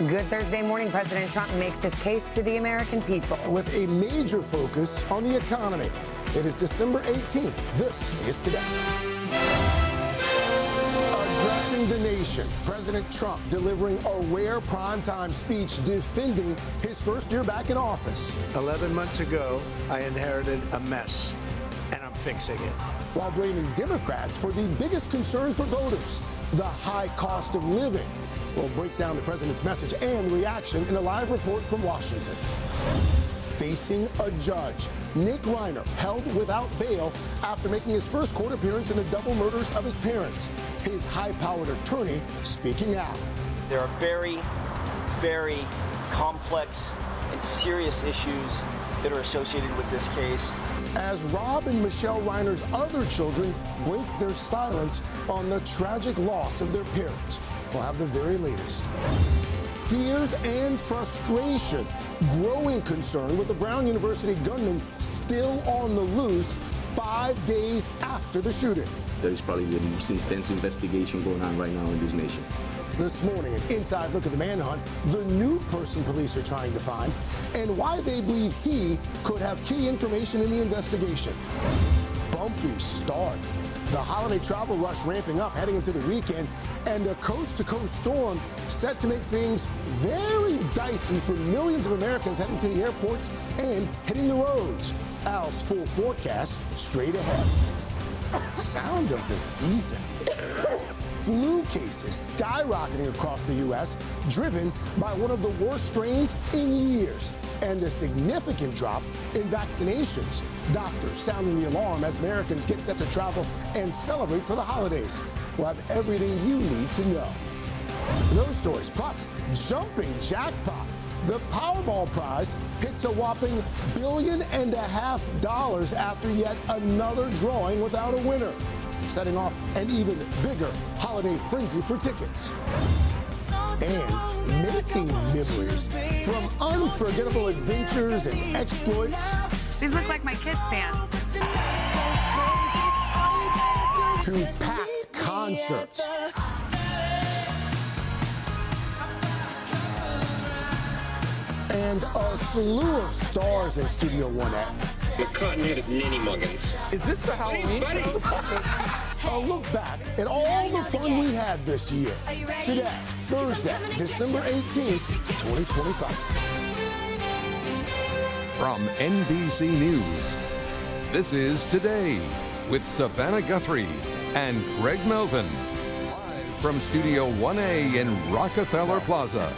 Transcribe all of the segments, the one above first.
Good Thursday morning. President Trump makes his case to the American people. With a major focus on the economy. It is December 18th. This is Today. Addressing the nation, President Trump delivering a rare primetime speech defending his first year back in office. 11 months ago, I inherited a mess, and I'm fixing it. While blaming Democrats for the biggest concern for voters, the high cost of living. We'll break down the president's message and reaction in a live report from Washington. Facing a judge, Nick Reiner held without bail after making his first court appearance in the double murders of his parents. His high-powered attorney speaking out. There are very, very complex and serious issues that are associated with this case. As Rob and Michelle Reiner's other children break their silence on the tragic loss of their parents. We'll have the very latest. Fears and frustration. Growing concern with the Brown University gunman still on the loose 5 days after the shooting. There's probably the most intense investigation going on right now in this nation. This morning, an inside look at the manhunt, the new person police are trying to find, and why they believe he could have key information in the investigation. Bumpy start. The holiday travel rush ramping up heading into the weekend, and a coast-to-coast storm set to make things very dicey for millions of Americans heading to the airports and hitting the roads. Al's full forecast straight ahead. Sound of the season. Flu cases skyrocketing across the U.S., driven by one of the worst strains in years, and a significant drop in vaccinations. Doctors sounding the alarm as Americans get set to travel and celebrate for the holidays. We'll have everything you need to know. Those stories, plus jumping jackpot. The Powerball prize hits a whopping $1.5 billion after yet another drawing without a winner, setting off an even bigger holiday frenzy for tickets. And making memories from unforgettable adventures and exploits. These look like my kids' pants. To packed concerts. And a slew of stars in Studio One at the cotton-headed ninny muggins. Is this the Halloween show? A look back at all the fun we had this year. Today, Thursday, December 18th, 2025. From NBC News, this is Today with Savannah Guthrie and Greg Melvin. Live from Studio 1A in Rockefeller Plaza.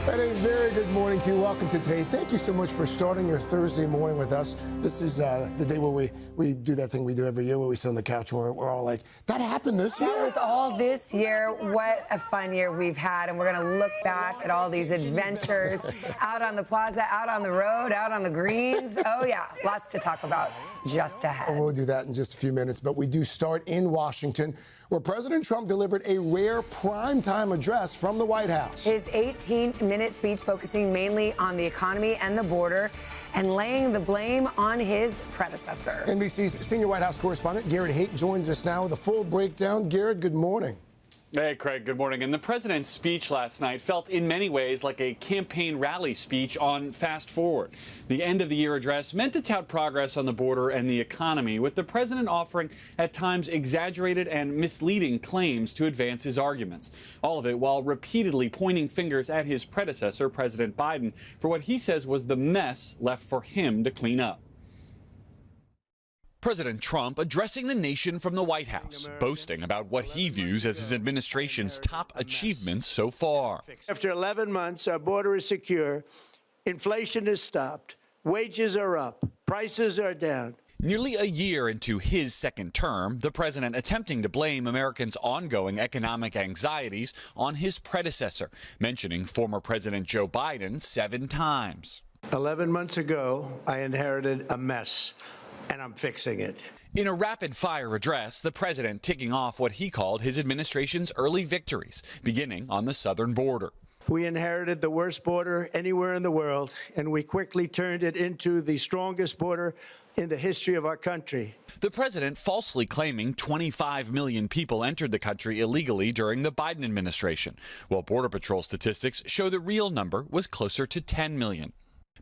And a very good morning to you. Welcome to Today. Thank you so much for starting your Thursday morning with us. This is the day where we do that thing we do every year where we sit on the couch and we're all like, that happened this year? That was all this year. What a fun year we've had. And we're going to look back at all these adventures out on the plaza, out on the road, out on the greens. Oh, yeah, lots to talk about just ahead. We'll do that in just a few minutes. But we do start in Washington, where President Trump delivered a rare primetime address from the White House. His 18-minute speech focusing mainly on the economy and the border and laying the blame on his predecessor. NBC's senior White House correspondent Garrett Hake joins us now with a full breakdown. Garrett, good morning. Hey, Craig, good morning. And the president's speech last night felt in many ways like a campaign rally speech on Fast Forward. The end-of-the-year address meant to tout progress on the border and the economy, with the president offering at times exaggerated and misleading claims to advance his arguments. All of it while repeatedly pointing fingers at his predecessor, President Biden, for what he says was the mess left for him to clean up. President Trump addressing the nation from the White House, boasting about what he views as his administration's top achievements so far. After 11 months, our border is secure, inflation is stopped, wages are up, prices are down. Nearly a year into his second term, the president attempting to blame Americans' ongoing economic anxieties on his predecessor, mentioning former President Joe Biden 7 times. 11 months ago, I inherited a mess, and I'm fixing it. In a rapid-fire address, the president ticking off what he called his administration's early victories, beginning on the southern border. We inherited the worst border anywhere in the world, and we quickly turned it into the strongest border in the history of our country. The president falsely claiming 25 million people entered the country illegally during the Biden administration, while Border Patrol statistics show the real number was closer to 10 million.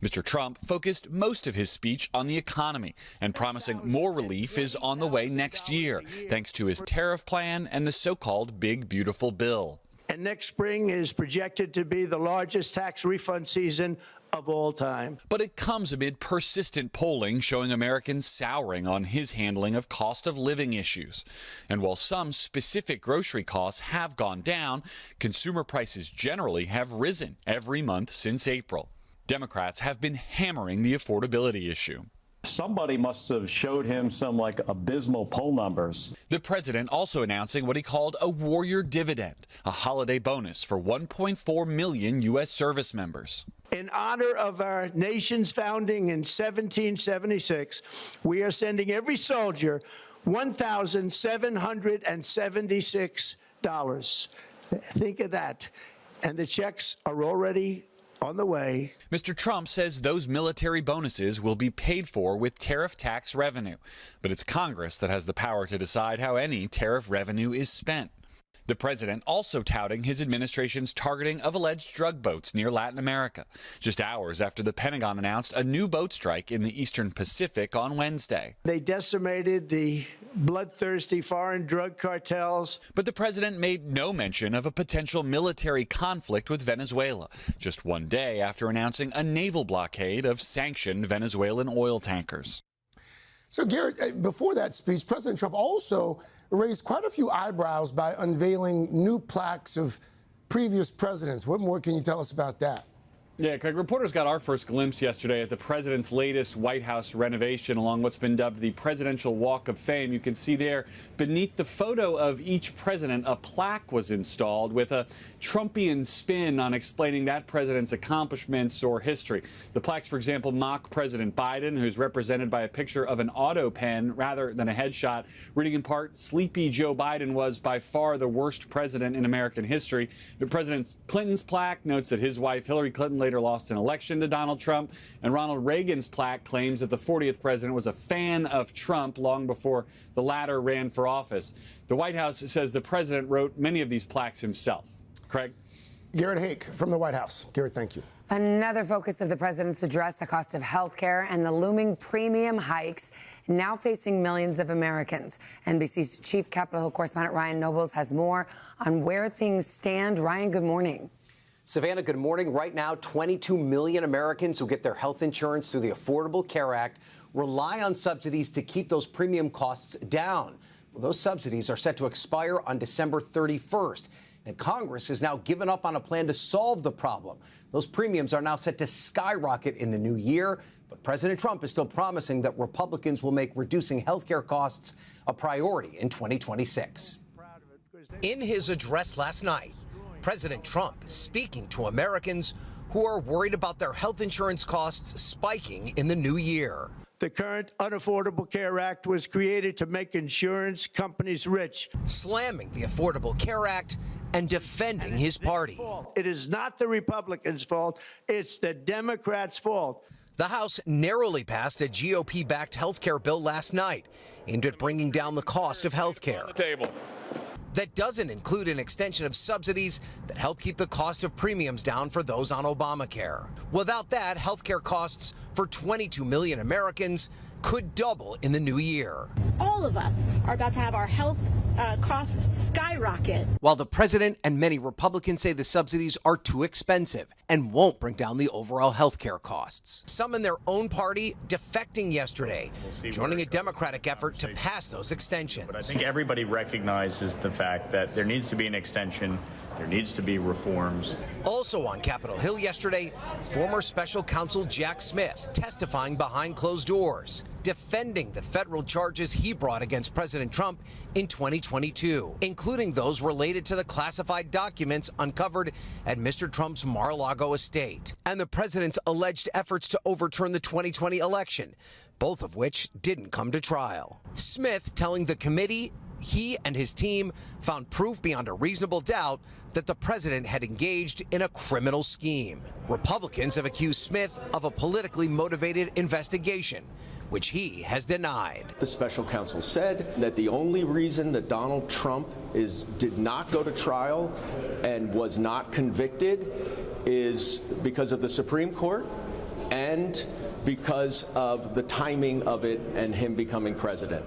Mr. Trump focused most of his speech on the economy and promising more relief is on the way next year, thanks to his tariff plan and the so-called Big Beautiful Bill. And next spring is projected to be the largest tax refund season of all time. But it comes amid persistent polling showing Americans souring on his handling of cost of living issues. And while some specific grocery costs have gone down, consumer prices generally have risen every month since April. Democrats have been hammering the affordability issue. Somebody must have showed him some abysmal poll numbers. The president also announcing what he called a warrior dividend, a holiday bonus for 1.4 million U.S. service members. In honor of our nation's founding in 1776, we are sending every soldier $1,776. Think of that. And the checks are already on the way. Mr. Trump says those military bonuses will be paid for with tariff tax revenue, but it's Congress that has the power to decide how any tariff revenue is spent. The president also touting his administration's targeting of alleged drug boats near Latin America, just hours after the Pentagon announced a new boat strike in the Eastern Pacific on Wednesday. They decimated the bloodthirsty foreign drug cartels. But the president made no mention of a potential military conflict with Venezuela, just one day after announcing a naval blockade of sanctioned Venezuelan oil tankers. So, Garrett, before that speech, President Trump also raised quite a few eyebrows by unveiling new plaques of previous presidents. What more can you tell us about that? Yeah, Craig, reporters got our first glimpse yesterday at the president's latest White House renovation along what's been dubbed the Presidential Walk of Fame. You can see there beneath the photo of each president, a plaque was installed with a Trumpian spin on explaining that president's accomplishments or history. The plaques, for example, mock President Biden, who's represented by a picture of an auto pen rather than a headshot, reading in part, "Sleepy Joe Biden was by far the worst president in American history." The President Clinton's plaque notes that his wife, Hillary Clinton, later lost an election to Donald Trump, and Ronald Reagan's plaque claims that the 40th president was a fan of Trump long before the latter ran for office. The White House says the president wrote many of these plaques himself. Craig? Garrett Haake from the White House. Garrett, thank you. Another focus of the president's address, the cost of health care and the looming premium hikes now facing millions of Americans. NBC's chief Capitol Hill correspondent Ryan Nobles has more on where things stand. Ryan, good morning. Savannah, good morning. Right now, 22 million Americans who get their health insurance through the Affordable Care Act rely on subsidies to keep those premium costs down. Well, those subsidies are set to expire on December 31st. And Congress has now given up on a plan to solve the problem. Those premiums are now set to skyrocket in the new year. But President Trump is still promising that Republicans will make reducing health care costs a priority in 2026. In his address last night, President Trump speaking to Americans who are worried about their health insurance costs spiking in the new year. The current Unaffordable Care Act was created to make insurance companies rich. Slamming the Affordable Care Act and defending his party. It is not the Republicans' fault. It's the Democrats' fault. The House narrowly passed a GOP-backed health care bill last night aimed at bringing down the cost of health care. That doesn't include an extension of subsidies that help keep the cost of premiums down for those on Obamacare. Without that, health care costs for 22 million Americans could double in the new year. All of us are about to have our health costs skyrocket. While the president and many Republicans say the subsidies are too expensive and won't bring down the overall health care costs. Some in their own party defecting yesterday, joining a Democratic effort to pass those extensions. But I think everybody recognizes the fact that there needs to be an extension. There needs to be reforms. Also on Capitol Hill yesterday, former special counsel Jack Smith testifying behind closed doors, defending the federal charges he brought against President Trump in 2022, including those related to the classified documents uncovered at Mr. Trump's Mar-a-Lago estate and the president's alleged efforts to overturn the 2020 election, both of which didn't come to trial. Smith telling the committee he and his team found proof beyond a reasonable doubt that the president had engaged in a criminal scheme. Republicans have accused Smith of a politically motivated investigation, which he has denied. The special counsel said that the only reason that Donald Trump did not go to trial and was not convicted is because of the Supreme Court and because of the timing of it and him becoming president.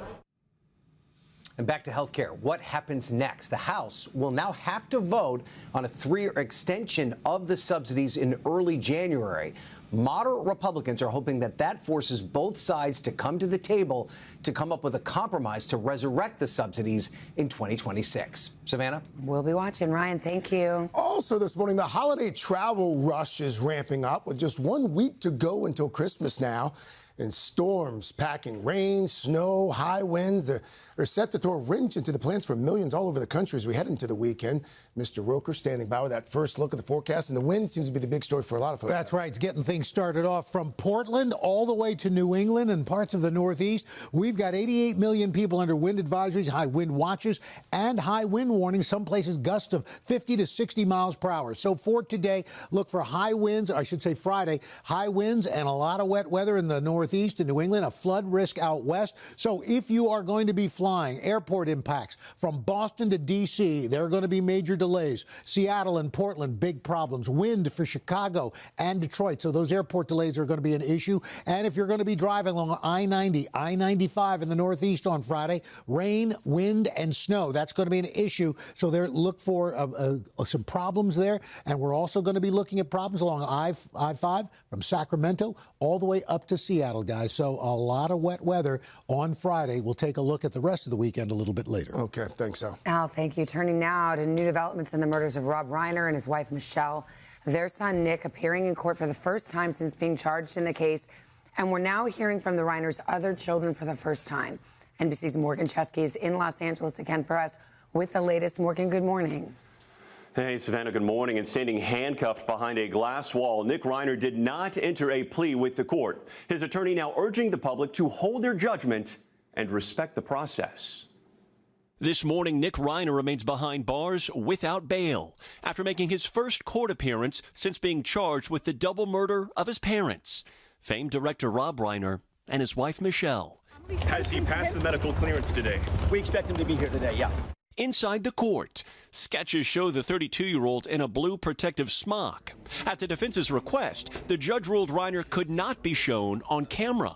And back to health care. What happens next? The House will now have to vote on a 3-year extension of the subsidies in early January. Moderate Republicans are hoping that that forces both sides to come to the table to come up with a compromise to resurrect the subsidies in 2026. Savannah? We'll be watching. Ryan, thank you. Also this morning, the holiday travel rush is ramping up with just 1 week to go until Christmas now. And storms packing rain, snow, high winds. They're set to throw a wrench into the plans for millions all over the country as we head into the weekend. Mr. Roker standing by with that first look at the forecast. And the wind seems to be the big story for a lot of folks. That's right. It's getting things started off from Portland all the way to New England and parts of the Northeast. We've got 88 million people under wind advisories, high wind watches, and high wind warnings. Some places gusts of 50 to 60 miles per hour. So for today, look for high winds, I should say Friday, high winds and a lot of wet weather in the Northeast and New England, a flood risk out west. So if you are going to be flying, airport impacts from Boston to D.C., there are going to be major delays. Seattle and Portland, big problems. Wind for Chicago and Detroit. So those airport delays are going to be an issue. And if you're going to be driving along I-90, I-95 in the Northeast on Friday, rain, wind, and snow. That's going to be an issue. So there, look for some problems there. And we're also going to be looking at problems along I-5 from Sacramento all the way up to Seattle, guys. So a lot of wet weather on Friday. We'll take a look at the rest of the weekend a little bit later. Okay, thanks, Al. Al, thank you. Turning now to new developments in the murders of Rob Reiner and his wife, Michelle. Their son, Nick, appearing in court for the first time since being charged in the case. And we're now hearing from the Reiners' other children for the first time. NBC's Morgan Chesky is in Los Angeles again for us with the latest. Morgan, good morning. Hey, Savannah, good morning. And standing handcuffed behind a glass wall, Nick Reiner did not enter a plea with the court. His attorney now urging the public to hold their judgment and respect the process. This morning, Nick Reiner remains behind bars without bail after making his first court appearance since being charged with the double murder of his parents, famed director Rob Reiner and his wife Michelle. Has he passed the medical clearance today? We expect him to be here today, yeah. Inside the court, sketches show the 32-year-old in a blue protective smock. At the defense's request, the judge ruled Reiner could not be shown on camera.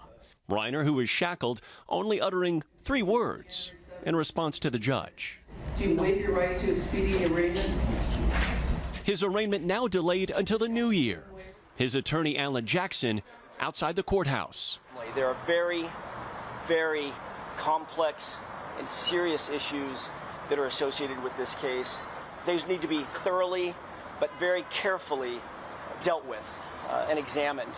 Reiner, who was shackled, only uttering 3 words in response to the judge. Do you waive your right to a speedy arraignment? His arraignment now delayed until the new year. His attorney, Alan Jackson, outside the courthouse. There are very, very complex and serious issues that are associated with this case. Those need to be thoroughly but very carefully dealt with and examined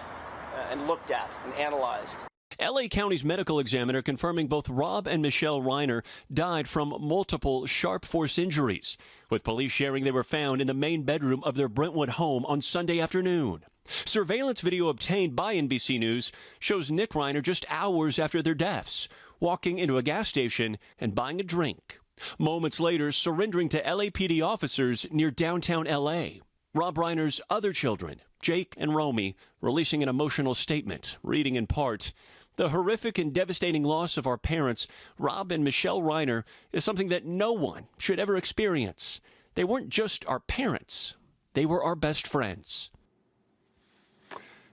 and looked at and analyzed. L.A. County's medical examiner confirming both Rob and Michelle Reiner died from multiple sharp force injuries, with police sharing they were found in the main bedroom of their Brentwood home on Sunday afternoon. Surveillance video obtained by NBC News shows Nick Reiner just hours after their deaths, walking into a gas station and buying a drink. Moments later, surrendering to LAPD officers near downtown L.A. Rob Reiner's other children, Jake and Romy, releasing an emotional statement, reading in part, "The horrific and devastating loss of our parents, Rob and Michelle Reiner, is something that no one should ever experience. They weren't just our parents. They were our best friends."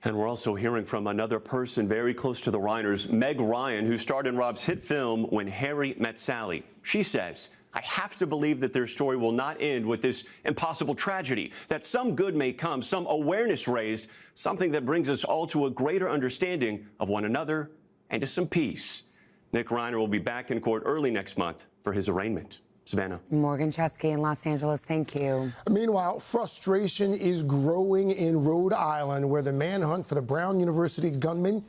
And we're also hearing from another person very close to the Reiners, Meg Ryan, who starred in Rob's hit film When Harry Met Sally. She says, "I have to believe that their story will not end with this impossible tragedy, that some good may come, some awareness raised, something that brings us all to a greater understanding of one another and to some peace." Nick Reiner will be back in court early next month for his arraignment. Savannah. Morgan Chesky in Los Angeles, thank you. Meanwhile, frustration is growing in Rhode Island, where the manhunt for the Brown University gunman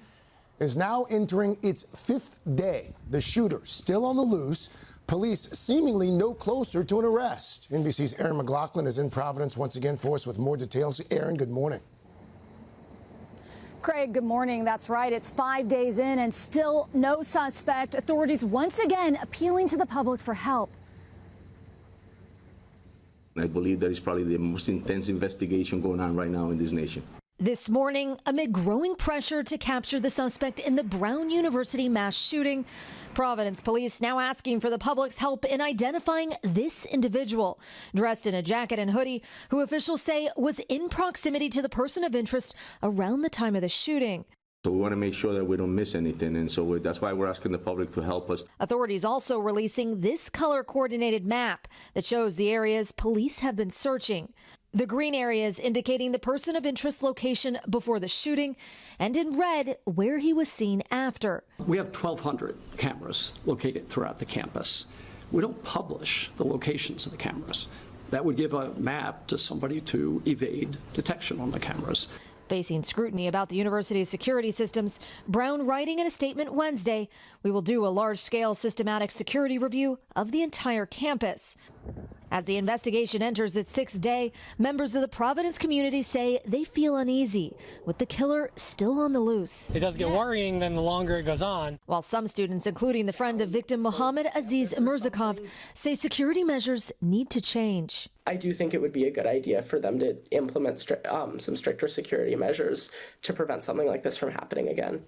is now entering its 5th day. The shooter still on the loose, police seemingly no closer to an arrest. NBC's Aaron McLaughlin is in Providence once again for us with more details. Aaron, good morning. Craig, good morning. That's right. It's 5 days in and still no suspect. Authorities once again appealing to the public for help. I believe that is probably the most intense investigation going on right now in this nation. This morning, amid growing pressure to capture the suspect in the Brown University mass shooting, Providence police now asking for the public's help in identifying this individual, dressed in a jacket and hoodie, who officials say was in proximity to the person of interest around the time of the shooting. So we want to make sure that we don't miss anything, and so that's why we're asking the public to help us. Authorities also releasing this color-coordinated map that shows the areas police have been searching. The green areas indicating the person of interest location before the shooting, and in red, where he was seen after. We have 1,200 cameras located throughout the campus. We don't publish the locations of the cameras. That would give a map to somebody to evade detection on the cameras. Facing scrutiny about the university's security systems, Brown writing in a statement Wednesday, "We will do a large-scale systematic security review of the entire campus." As the investigation enters its sixth day, members of the Providence community say they feel uneasy, with the killer still on the loose. It does get worrying then the longer it goes on. While some students, including the friend of victim Mohammed Aziz Mirzakov, say security measures need to change. I do think it would be a good idea for them to implement some stricter security measures to prevent something like this from happening again.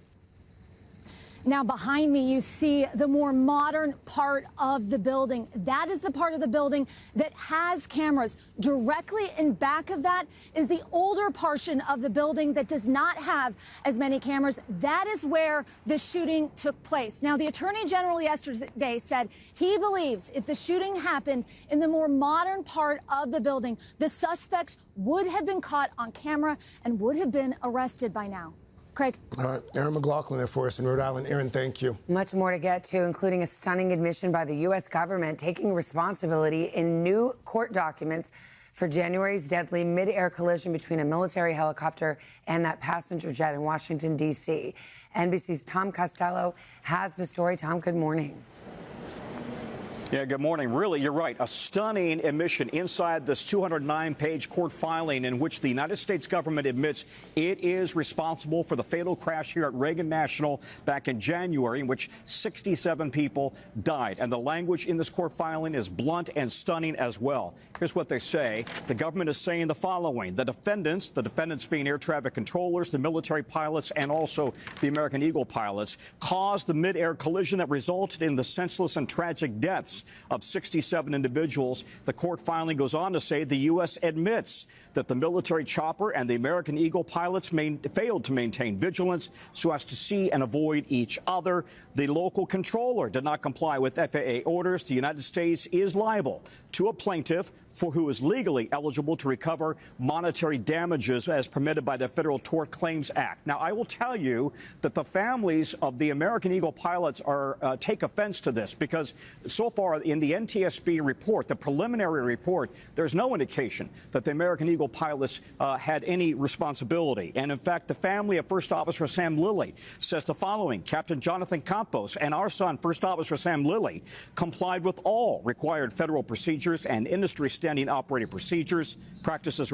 Now behind me, you see the more modern part of the building. That is the part of the building that has cameras. Directly in back of that is the older portion of the building that does not have as many cameras. That is where the shooting took place. Now, the Attorney General yesterday said he believes if the shooting happened in the more modern part of the building, the suspect would have been caught on camera and would have been arrested by now. Craig. All right, Erin McLaughlin there for us in Rhode Island. Erin, thank you. Much more to get to, including a stunning admission by the U.S. government taking responsibility in new court documents for January's deadly mid-air collision between a military helicopter and that passenger jet in Washington, D.C. NBC's Tom Costello has the story. Tom, good morning. Yeah, good morning. Really, you're right. A stunning admission inside this 209-page court filing in which the United States government admits it is responsible for the fatal crash here at Reagan National back in January, in which 67 people died. And the language in this court filing is blunt and stunning as well. Here's what they say. The government is saying the following. The defendants being air traffic controllers, the military pilots, and also the American Eagle pilots, caused the mid-air collision that resulted in the senseless and tragic deaths of 67 individuals. The court finally goes on to say the U.S. admits that the military chopper and the American Eagle pilots failed to maintain vigilance so as to see and avoid each other. The local controller did not comply with FAA orders. The United States is liable to a plaintiff for who is legally eligible to recover monetary damages as permitted by the Federal Tort Claims Act. Now, I will tell you that the families of the American Eagle pilots take offense to this because so far in the NTSB report, the preliminary report, there's no indication that the American Eagle pilots had any responsibility. And in fact, the family of First Officer Sam Lilly says the following. Captain Jonathan Campos and our son, First Officer Sam Lilly, complied with all required federal procedures and industry standing operating practices.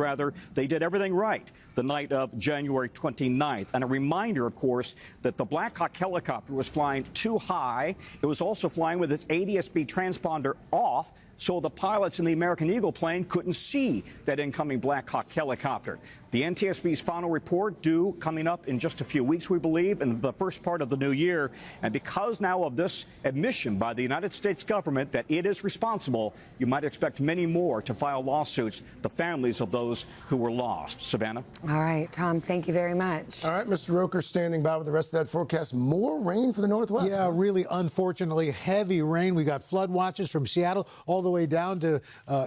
They did everything right the night of January 29th. And a reminder, of course, that the Black Hawk helicopter was flying too high. It was also flying with its ADS-B transponder off, so the pilots in the American Eagle plane couldn't see that incoming Black Hawk helicopter. The NTSB's final report due coming up in just a few weeks, we believe, in the first part of the new year. And because now of this admission by the United States government that it is responsible, you might expect many more to file lawsuits, the families of those who were lost. Savannah? All right, Tom, thank you very much. All right, Mr. Roker standing by with the rest of that forecast. More rain for the Northwest. Yeah, really, unfortunately, heavy rain. We got flood watches from Seattle all the way down to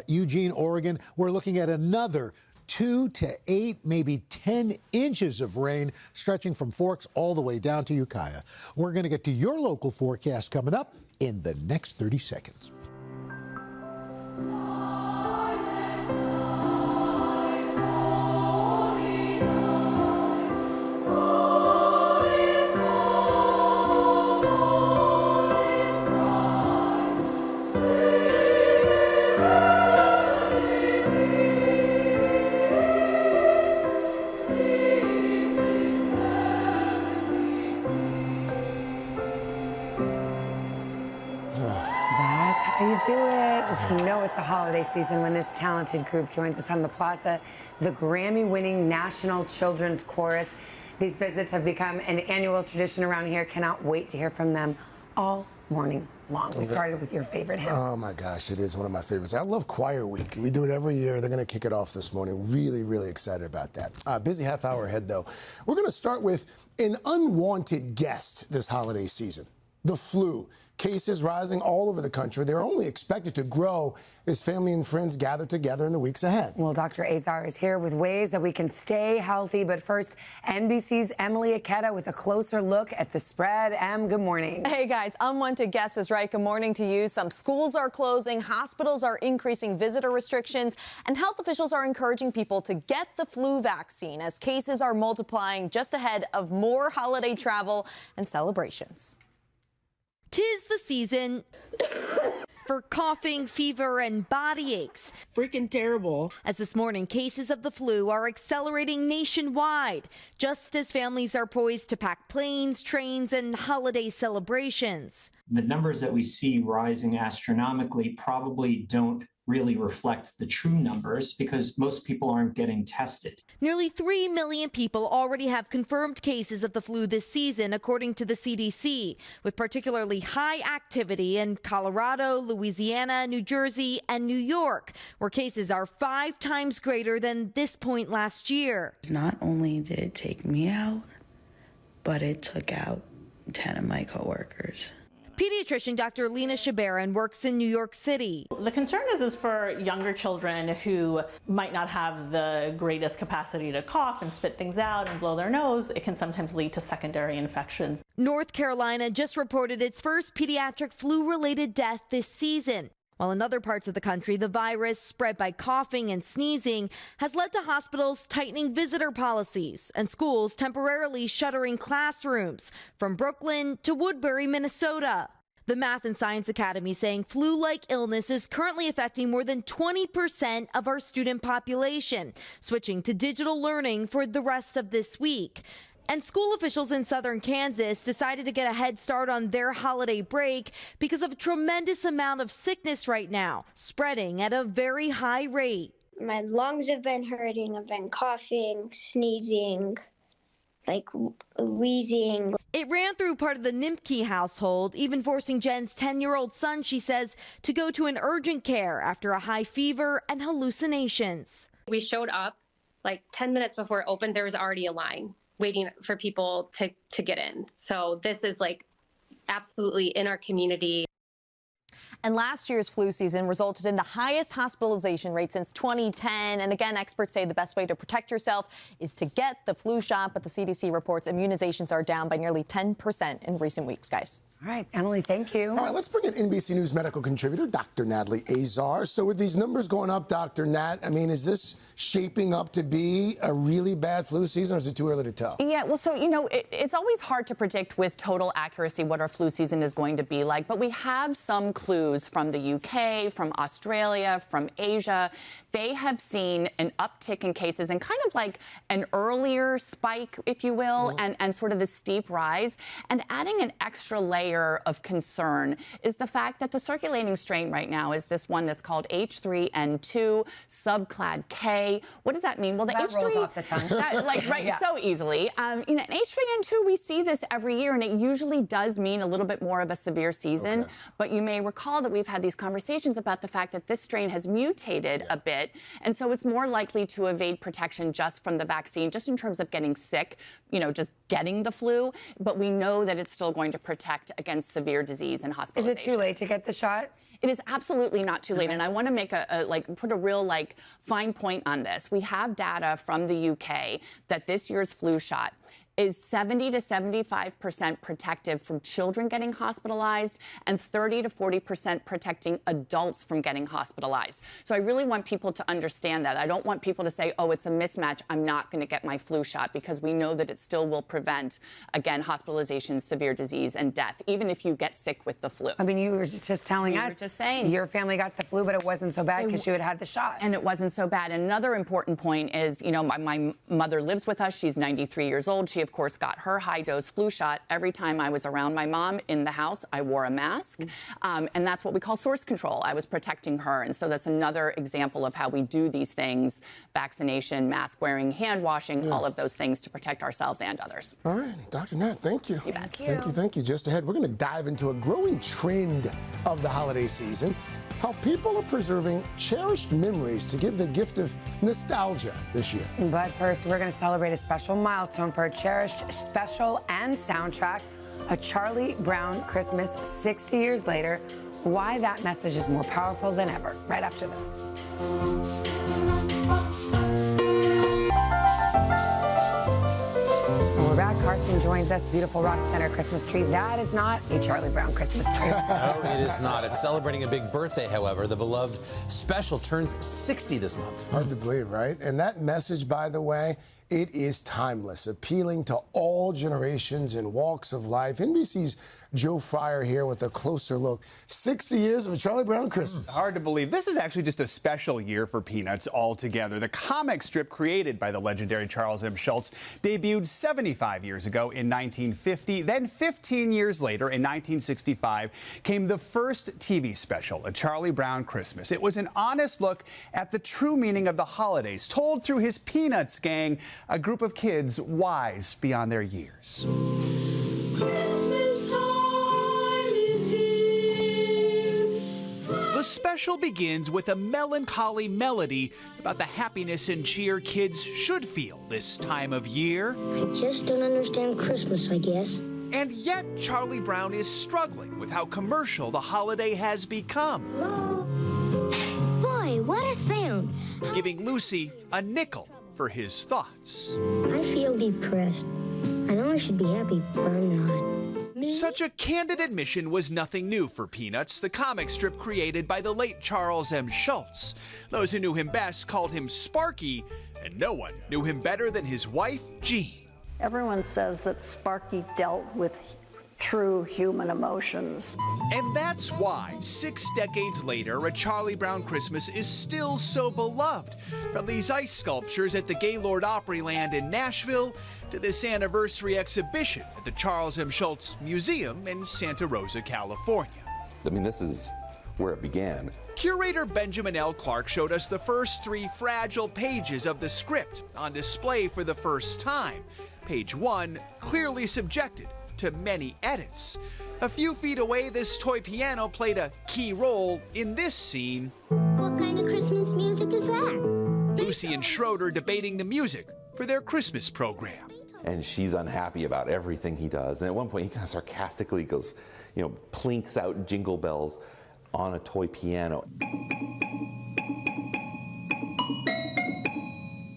Eugene, Oregon. We're looking at another 2 to 8, maybe 10 inches of rain stretching from Forks all the way down to Ukiah. We're going to get to your local forecast coming up in the next 30 seconds. do it. You know it's the holiday season when this talented group joins us on the plaza, the Grammy-winning National Children's Chorus. These visits have become an annual tradition around here. Cannot wait to hear from them all morning long. We started with your favorite hymn. Oh my gosh, it is one of my favorites. I love Choir Week. We do it every year. They're going to kick it off this morning. Really, really excited about that. Busy half hour ahead, though. We're going to start with an unwanted guest this holiday season. The flu. Cases rising all over the country. They're only expected to grow as family and friends gather together in the weeks ahead. Well, Dr. Azar is here with ways that we can stay healthy. But first, NBC's Emily Ikeda with a closer look at the spread. Em, good morning. Hey, guys. Unwanted guest is right. Good morning to you. Some schools are closing, hospitals are increasing visitor restrictions, and health officials are encouraging people to get the flu vaccine as cases are multiplying just ahead of more holiday travel and celebrations. 'Tis the season for coughing, fever, and body aches. Freaking terrible. As this morning, cases of the flu are accelerating nationwide, just as families are poised to pack planes, trains, and holiday celebrations. The numbers that we see rising astronomically probably don't really reflect the true numbers because most people aren't getting tested. Nearly 3 million people already have confirmed cases of the flu this season, according to the CDC, with particularly high activity in Colorado, Louisiana, New Jersey, and New York, where cases are 5 times greater than this point last year. Not only did it take me out, but it took out 10 of my coworkers. Pediatrician Dr. Lena Shabaran works in New York City. The concern is for younger children who might not have the greatest capacity to cough and spit things out and blow their nose. It can sometimes lead to secondary infections. North Carolina just reported its first pediatric flu-related death this season. While in other parts of the country, the virus, spread by coughing and sneezing, has led to hospitals tightening visitor policies and schools temporarily shuttering classrooms, from Brooklyn to Woodbury, Minnesota. The Math and Science Academy saying flu-like illness is currently affecting more than 20% of our student population, switching to digital learning for the rest of this week. And school officials in southern Kansas decided to get a head start on their holiday break because of a tremendous amount of sickness right now, spreading at a very high rate. My lungs have been hurting. I've been coughing, sneezing, wheezing. It ran through part of the Nimke household, even forcing Jen's 10-year-old son, she says, to go to an urgent care after a high fever and hallucinations. We showed up 10 minutes before it opened. There was already a line waiting for people to get in. So this is absolutely in our community. And last year's flu season resulted in the highest hospitalization rate since 2010. And again, experts say the best way to protect yourself is to get the flu shot. But the CDC reports immunizations are down by nearly 10% in recent weeks, guys. All right, Emily, thank you. All right, let's bring in NBC News medical contributor, Dr. Natalie Azar. So with these numbers going up, Dr. Nat, is this shaping up to be a really bad flu season, or is it too early to tell? Yeah, well, so, it's always hard to predict with total accuracy what our flu season is going to be like, but we have some clues from the UK, from Australia, from Asia. They have seen an uptick in cases and kind of like an earlier spike, if you will, and sort of the steep rise. And adding an extra layer of concern is the fact that the circulating strain right now is this one that's called H3N2 subclad K. What does that mean? Well, the that H3 rolls off the tongue. Right, so easily. H3N2 we see this every year, and it usually does mean a little bit more of a severe season. Okay. But you may recall that we've had these conversations about the fact that this strain has mutated a bit, and so it's more likely to evade protection just from the vaccine, just in terms of getting sick, just getting the flu. But we know that it's still going to protect against severe disease and hospitalization. Is it too late to get the shot? It is absolutely not too late, and I want to make put a real fine point on this. We have data from the UK that this year's flu shot is 70 to 75% protective from children getting hospitalized and 30 to 40% protecting adults from getting hospitalized. So I really want people to understand that. I don't want people to say, oh, it's a mismatch, I'm not going to get my flu shot, because we know that it still will prevent, again, hospitalization, severe disease, and death, even if you get sick with the flu. You were just telling us. You were just saying. Your family got the flu, but it wasn't so bad because you had the shot. And it wasn't so bad. And another important point is, my mother lives with us. She's 93 years old. She of course, got her high-dose flu shot. Every time I was around my mom in the house, I wore a mask. And that's what we call source control. I was protecting her. And so that's another example of how we do these things: vaccination, mask wearing, hand washing, all of those things to protect ourselves and others. All right, Dr. Nat, thank you. You bet. Thank you. Just ahead, we're going to dive into a growing trend of the holiday season, how people are preserving cherished memories to give the gift of nostalgia this year. But first, we're going to celebrate a special milestone for a cherished special and soundtrack, A Charlie Brown Christmas 60 years later. Why that message is more powerful than ever, right after this. We're back. Carson joins us. Beautiful Rock Center Christmas tree. That is not a Charlie Brown Christmas tree. No, it is not. It's celebrating a big birthday, however. The beloved special turns 60 this month. Hard to believe, right? And that message, by the way, it is timeless, appealing to all generations and walks of life. NBC's Joe Fryer here with a closer look. 60 years of a Charlie Brown Christmas. Hard to believe. This is actually just a special year for Peanuts altogether. The comic strip created by the legendary Charles M. Schulz debuted 75 years ago in 1950. Then 15 years later, in 1965, came the first TV special, A Charlie Brown Christmas. It was an honest look at the true meaning of the holidays, told through his Peanuts gang, a group of kids wise beyond their years. The special begins with a melancholy melody about the happiness and cheer kids should feel this time of year. I just don't understand Christmas, I guess. And yet, Charlie Brown is struggling with how commercial the holiday has become. Boy, what a sound! Giving Lucy a nickel for his thoughts. I feel depressed. I know I should be happy, but I'm not. Such a candid admission was nothing new for Peanuts, the comic strip created by the late Charles M. Schulz. Those who knew him best called him Sparky, and no one knew him better than his wife, Jean. Everyone says that Sparky dealt with true human emotions. And that's why, 6 decades later, A Charlie Brown Christmas is still so beloved. From these ice sculptures at the Gaylord Opryland in Nashville to this anniversary exhibition at the Charles M. Schulz Museum in Santa Rosa, California. I mean, this is where it began. Curator Benjamin L. Clark showed us the first 3 fragile pages of the script on display for the first time. Page 1, clearly subjected to many edits. A few feet away, this toy piano played a key role in this scene. What kind of Christmas music is that? Lucy and Schroeder debating the music for their Christmas program. And she's unhappy about everything he does. And at one point, he kind of sarcastically goes, plinks out jingle bells on a toy piano.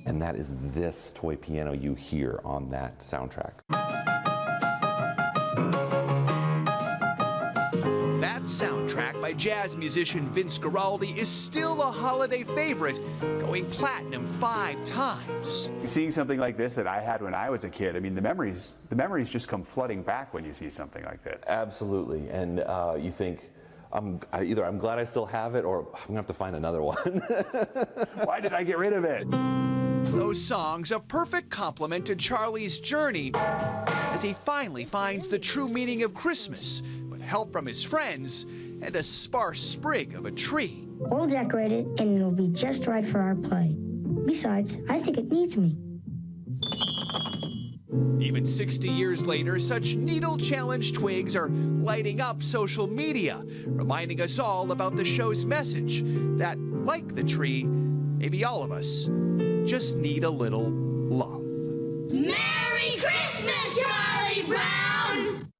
And that is this toy piano you hear on that soundtrack. That soundtrack by jazz musician Vince Guaraldi is still a holiday favorite, going platinum 5 times. Seeing something like this that I had when I was a kid, I mean, the memories just come flooding back when you see something like this. Absolutely, and you think, either I'm glad I still have it, or I'm gonna have to find another one. Why did I get rid of it? Those songs a perfect complement to Charlie's journey as he finally finds the true meaning of Christmas with help from his friends and a sparse sprig of a tree. We'll decorate it and it'll be just right for our play. Besides, I think it needs me. Even 60 years later, such needle-challenged twigs are lighting up social media, reminding us all about the show's message that, like the tree, maybe all of us just need a little love. Merry Christmas, Charlie Brown!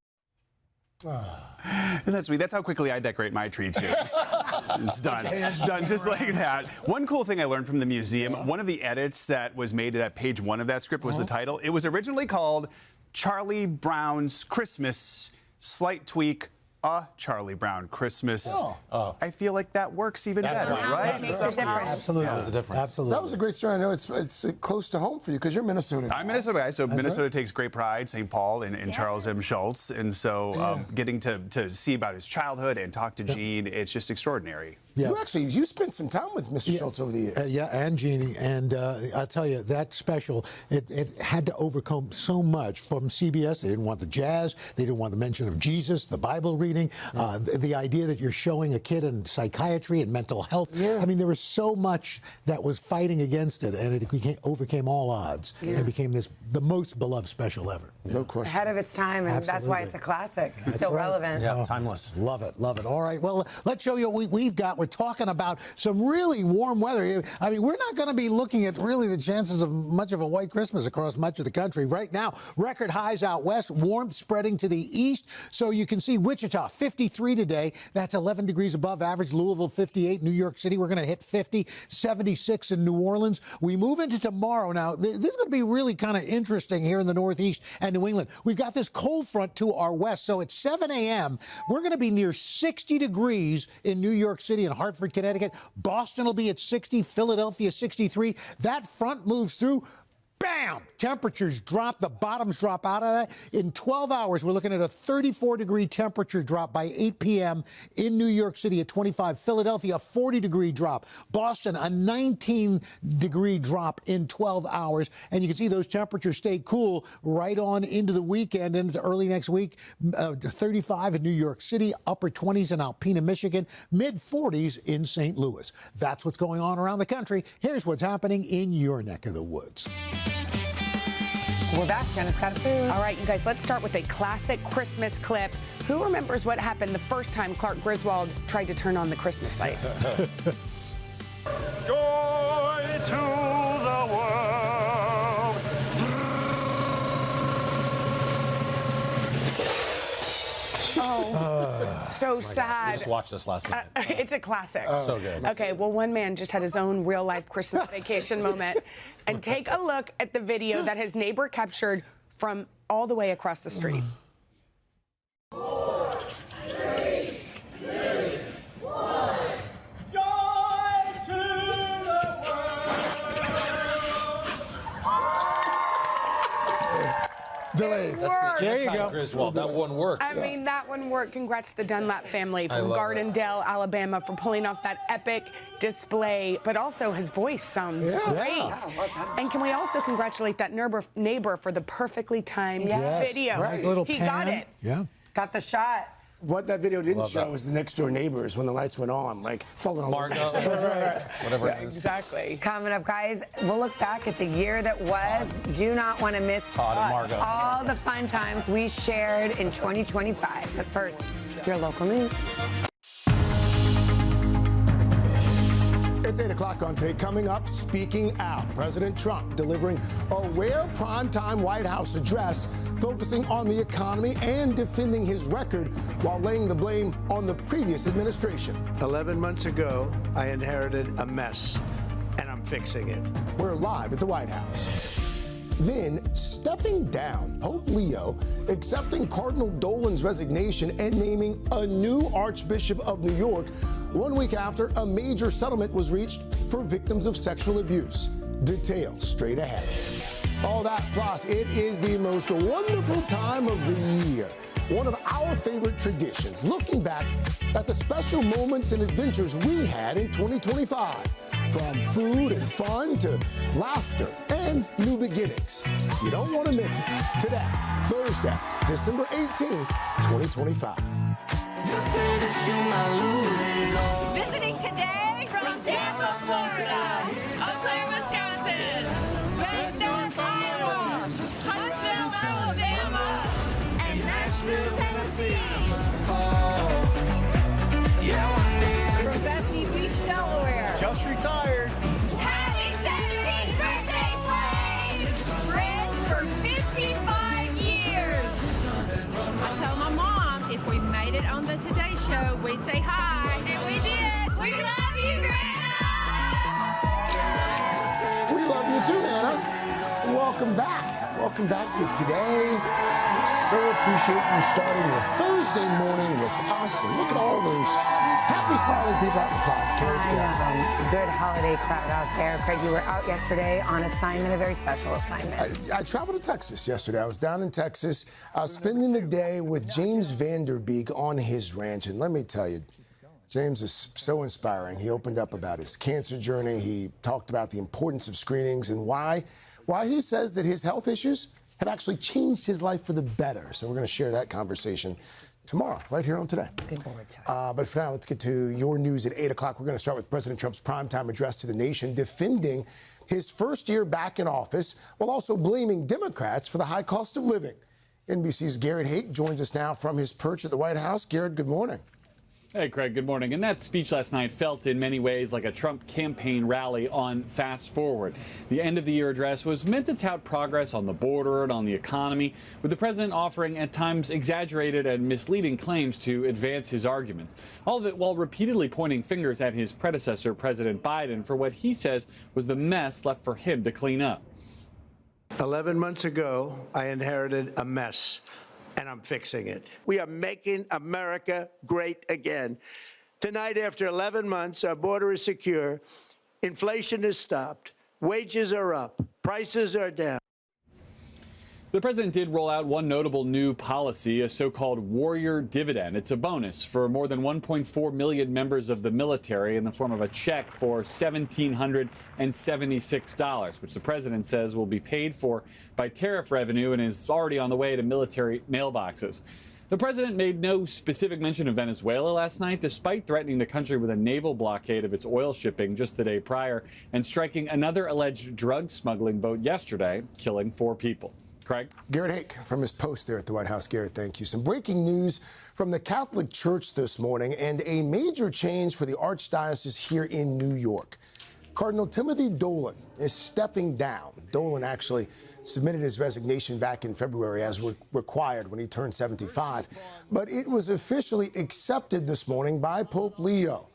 Isn't that sweet? That's how quickly I decorate my tree, too. It's done. It's done just like that. One cool thing I learned from the museum, one of the edits that was made at page 1 of that script was the title. It was originally called Charlie Brown's Christmas, slight tweak, A Charlie Brown Christmas. I feel like that works even better, right? Makes a difference. Absolutely. There's a difference. Absolutely. That was a great story. I know it's close to home for you because you're Minnesota. I'm a Minnesota guy, so That's Minnesota right. takes great pride, St. Paul, in Charles M. Schulz. And so getting to see about his childhood and talk to Jean, it's just extraordinary. Yeah. You spent some time with Mr. Schultz over the years. Yeah, and Jeannie. And I'll tell you, that special, it had to overcome so much from CBS. They didn't want the jazz. They didn't want the mention of Jesus, the Bible reading, the idea that you're showing a kid in psychiatry and mental health. Yeah. I mean, there was so much that was fighting against it, and it overcame all odds. Yeah. It became the most beloved special ever. No question. Ahead of its time, and Absolutely. that's why it's a classic. Still relevant. Yeah, timeless. Love it, love it. All right, well, let's show you what we've got. We're talking about some really warm weather. I mean, we're not going to be looking at really the chances of much of a white Christmas across much of the country. Right now, record highs out west, warmth spreading to the east. So you can see Wichita, 53 today. That's 11 degrees above average. Louisville, 58. New York City, we're going to hit 50. 76 in New Orleans. We move into tomorrow. Now, this is going to be really kind of interesting here in the Northeast and New England. We've got this cold front to our west. So at 7 a.m., we're going to be near 60 degrees in New York City and Hartford, Connecticut. Boston will be at 60, Philadelphia 63. That front moves through. Bam! Temperatures drop, the bottoms drop out of that. In 12 hours, we're looking at a 34-degree temperature drop by 8 p.m. in New York City at 25. Philadelphia, a 40-degree drop. Boston, a 19-degree drop in 12 hours. And you can see those temperatures stay cool right on into the weekend, into early next week. 35 in New York City, upper 20s in Alpena, Michigan, mid-40s in St. Louis. That's what's going on around the country. Here's what's happening in your neck of the woods. We're back. Jenna's got a boost. All right, you guys, let's start with a classic Christmas clip. Who remembers what happened the first time Clark Griswold tried to turn on the Christmas lights? Joy to the world. Oh, so sad. We just watched this last night. It's a classic. So good. Okay, well, one man just had his own real-life Christmas vacation moment. And take a look at the video that his neighbor captured from all the way across the street. Delayed. There you go. Griswold. That one worked. I mean, that one worked. Congrats to the Dunlap family from Gardendale, Alabama, for pulling off that epic display. But also, his voice sounds great. Yeah. And can we also congratulate that neighbor for the perfectly timed video? Right. Little He pan. got it. Yeah. Got the shot. What that video didn't show was the next door neighbors when the lights went on, like falling on Margot. Whatever it is. Exactly. Coming up, guys, we'll look back at the year that was. Do not want to miss Todd and Margot. all the fun times we shared in 2025. But first, your local news. It's 8 o'clock on today. Coming up, speaking out. President Trump delivering a rare primetime White House address focusing on the economy and defending his record while laying the blame on the previous administration. 11 months ago, I inherited a mess, and I'm fixing it. We're live at the White House. Then, stepping down, Pope Leo accepting Cardinal Dolan's resignation and naming a new Archbishop of New York 1 week after a major settlement was reached for victims of sexual abuse. Details straight ahead. All that plus, it is the most wonderful time of the year. One of our favorite traditions, looking back at the special moments and adventures we had in 2025. From food and fun to laughter and new beginnings. You don't want to miss it. Today, Thursday, December 18th, 2025. Visiting today from Tampa, Florida, Eau Claire, Wisconsin, Bend, Iowa, Huntsville, Alabama, and Nashville, Tennessee. From Bethany Beach, Delaware. Just retired. Happy 70th birthday, Slade! Friends for 55 years. I tell my mom if we made it on the Today Show, we say hi. And we did. We love you, Grandma. We love you too, Nana. Welcome back. Welcome back to Today. So appreciate you starting your Thursday morning with us. And look at all those happy, smiling people out in the plaza. Can't wait to get outside. Good holiday crowd out there. Craig, you were out yesterday on assignment, a very special assignment. I traveled to Texas yesterday. I was down in Texas spending the day with James Van Der Beek on his ranch. And let me tell you, James is so inspiring. He opened up about his cancer journey. He talked about the importance of screenings and why he says that his health issues have actually changed his life for the better. So we're going to share that conversation tomorrow, right here on Today. Looking forward to it. But for now, let's get to your news at 8 o'clock. We're going to start with President Trump's primetime address to the nation, defending his first year back in office while also blaming Democrats for the high cost of living. NBC's Garrett Hake joins us now from his perch at the White House. Garrett, good morning. Hey, Craig, good morning. And that speech last night felt in many ways like a Trump campaign rally on Fast Forward. The end-of-the-year address was meant to tout progress on the border and on the economy, with the president offering at times exaggerated and misleading claims to advance his arguments. All of it while repeatedly pointing fingers at his predecessor, President Biden, for what he says was the mess left for him to clean up. 11 months ago, I inherited a mess, and I'm fixing it. We are making America great again. Tonight, after 11 months, our border is secure, inflation is stopped, wages are up, prices are down. The president did roll out one notable new policy, a so-called warrior dividend. It's a bonus for more than 1.4 million members of the military in the form of a check for $1,776, which the president says will be paid for by tariff revenue and is already on the way to military mailboxes. The president made no specific mention of Venezuela last night, despite threatening the country with a naval blockade of its oil shipping just the day prior and striking another alleged drug smuggling boat yesterday, killing 4 people. Craig? Garrett Hake from his post there at the White House. Garrett, thank you. Some breaking news from the Catholic Church this morning and a major change for the Archdiocese here in New York. Cardinal Timothy Dolan is stepping down. Dolan actually submitted his resignation back in February as required when he turned 75, but it was officially accepted this morning by Pope Leo.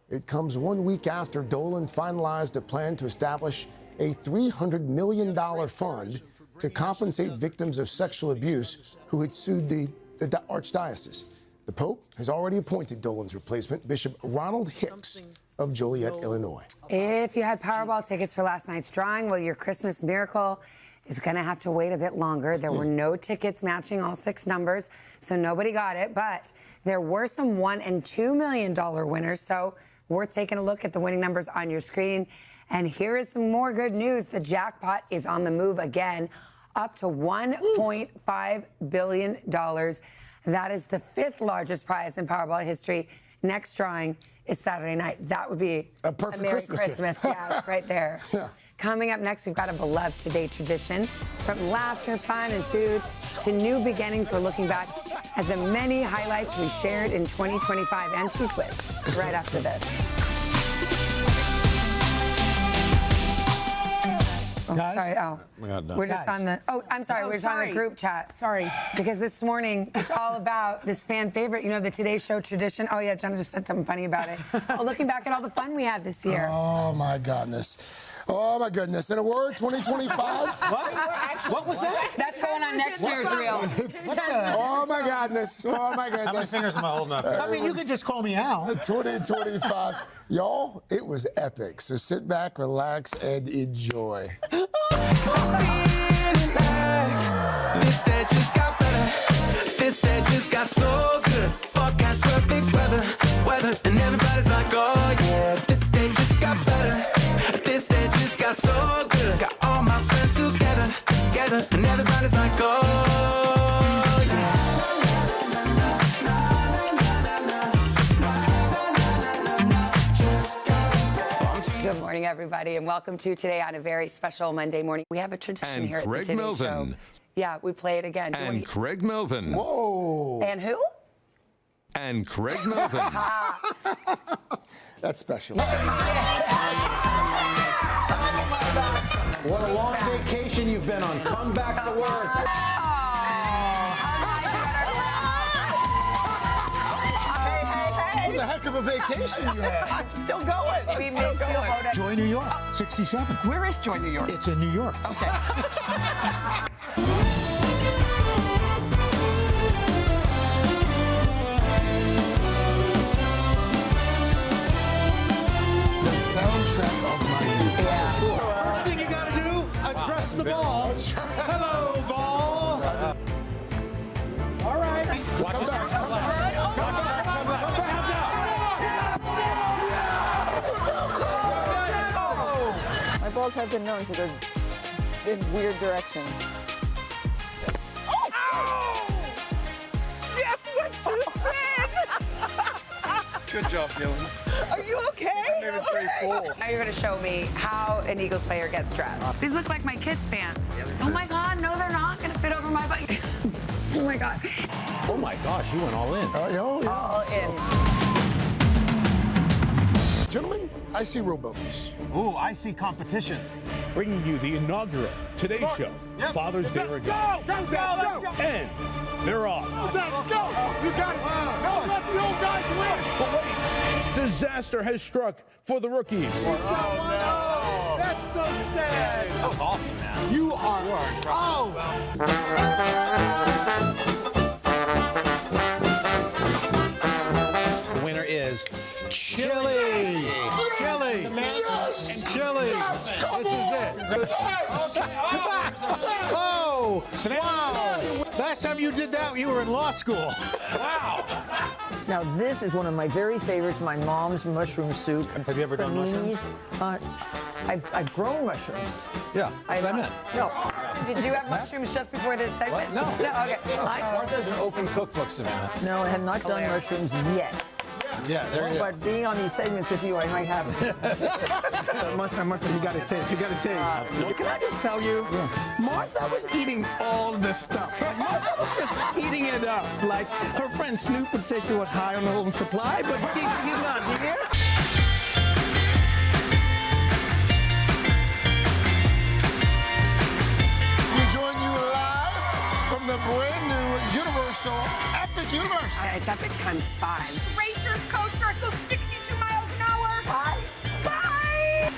It comes 1 week after Dolan finalized a plan to establish a $300 million fund to compensate victims of sexual abuse who had sued the Archdiocese. The Pope has already appointed Dolan's replacement, Bishop Ronald Hicks of Joliet, Illinois. If you had Powerball tickets for last night's drawing, well, your Christmas miracle is going to have to wait a bit longer. There were no tickets matching all 6 numbers, so nobody got it. But there were some $1 and $2 million winners, so worth taking a look at the winning numbers on your screen. And here is some more good news. The jackpot is on the move again, up to $1.5 billion. That is the 5th largest prize in Powerball history. Next drawing is Saturday night. That would be a perfect Merry Christmas. Yeah, right there. Yeah. Coming up next, we've got a beloved Today tradition. From laughter, fun, and food to new beginnings, we're looking back at the many highlights we shared in 2025. And Cheese Whiz right after this. Oh, sorry, Al. We're just on the. Oh, I'm sorry. We're just on the group chat. Sorry. Because this morning it's all about this fan favorite. You know, the Today Show tradition. Oh yeah, Jenna just said something funny about it. Oh, looking back at all the fun we had this year. Oh my goodness. Oh my goodness. In a word, 2025. What was that? That's going on next year's reel. Oh my goodness. Oh my goodness. How many fingers am I holding up here? I mean, you could just call me Al. 2025. Y'all, it was epic. So sit back, relax, and enjoy. This day just got better. This day just got so good. Forecast perfect weather, and everybody's like, oh yeah. This day just got better. This day just got so good. Got all my friends together, and everybody's like, oh yeah. Good morning, everybody, and welcome to Today on a very special Monday morning. We have a tradition And here Craig at the Today Melvin. Show. Yeah, we play it again. And Craig Melvin. Whoa. And who? And Craig Melvin. That's special. What a long vacation you've been on. Come back to work. It was a heck of a vacation you had. I'm still going. We missed you. Joy New York, 67. Where is Joy New York? It's in New York. Okay. The soundtrack of my youth. First thing you got to do, address the ball. Hello, ball. All right. Watch this. Eagles have been known to go in weird directions. That's what you said! Good job, Dylan. Are you okay? I made it say full. Now you're going to show me how an Eagles player gets dressed. These look like my kids' pants. Oh my God, no, they're not going to fit over my butt. Oh my God. Oh my gosh, you went all in. All in. Gentlemen, I see rowboats. Ooh, I see competition. Bringing you the inaugural Today Show, Yep. Father's Day Let's Regatta. go! Let's go! And they're off. Let's go! You got it! Don't let the old guys win! But wait, disaster has struck for the rookies. Oh, no! That's so sad! That was awesome, man. You are. Oh! The winner is Chili! Chili! Yes! And chili! Yes! Come This is it! Yes! Oh! Wow! Last time you did that, you were in law school. Wow! Now, this is one of my very favorites, my mom's mushroom soup. Have you ever done mushrooms? I've grown mushrooms. Yeah, that's what I meant. No. Did you have mushrooms just before this segment? No. Okay. Martha's an open cookbook, Savannah. No, I have not done mushrooms yet. Yeah, there you go. But being on these segments with you, I might have to. Martha, you gotta taste. You gotta taste. Can I just tell you? Martha was eating all the stuff. Martha was just eating it up. Like her friend Snoop would say she was high on her own supply, but she's not here. We join you live from the brand new Universal Epic Universe. It's epic times 5. Racers coaster goes 62 miles an hour. Bye. Bye.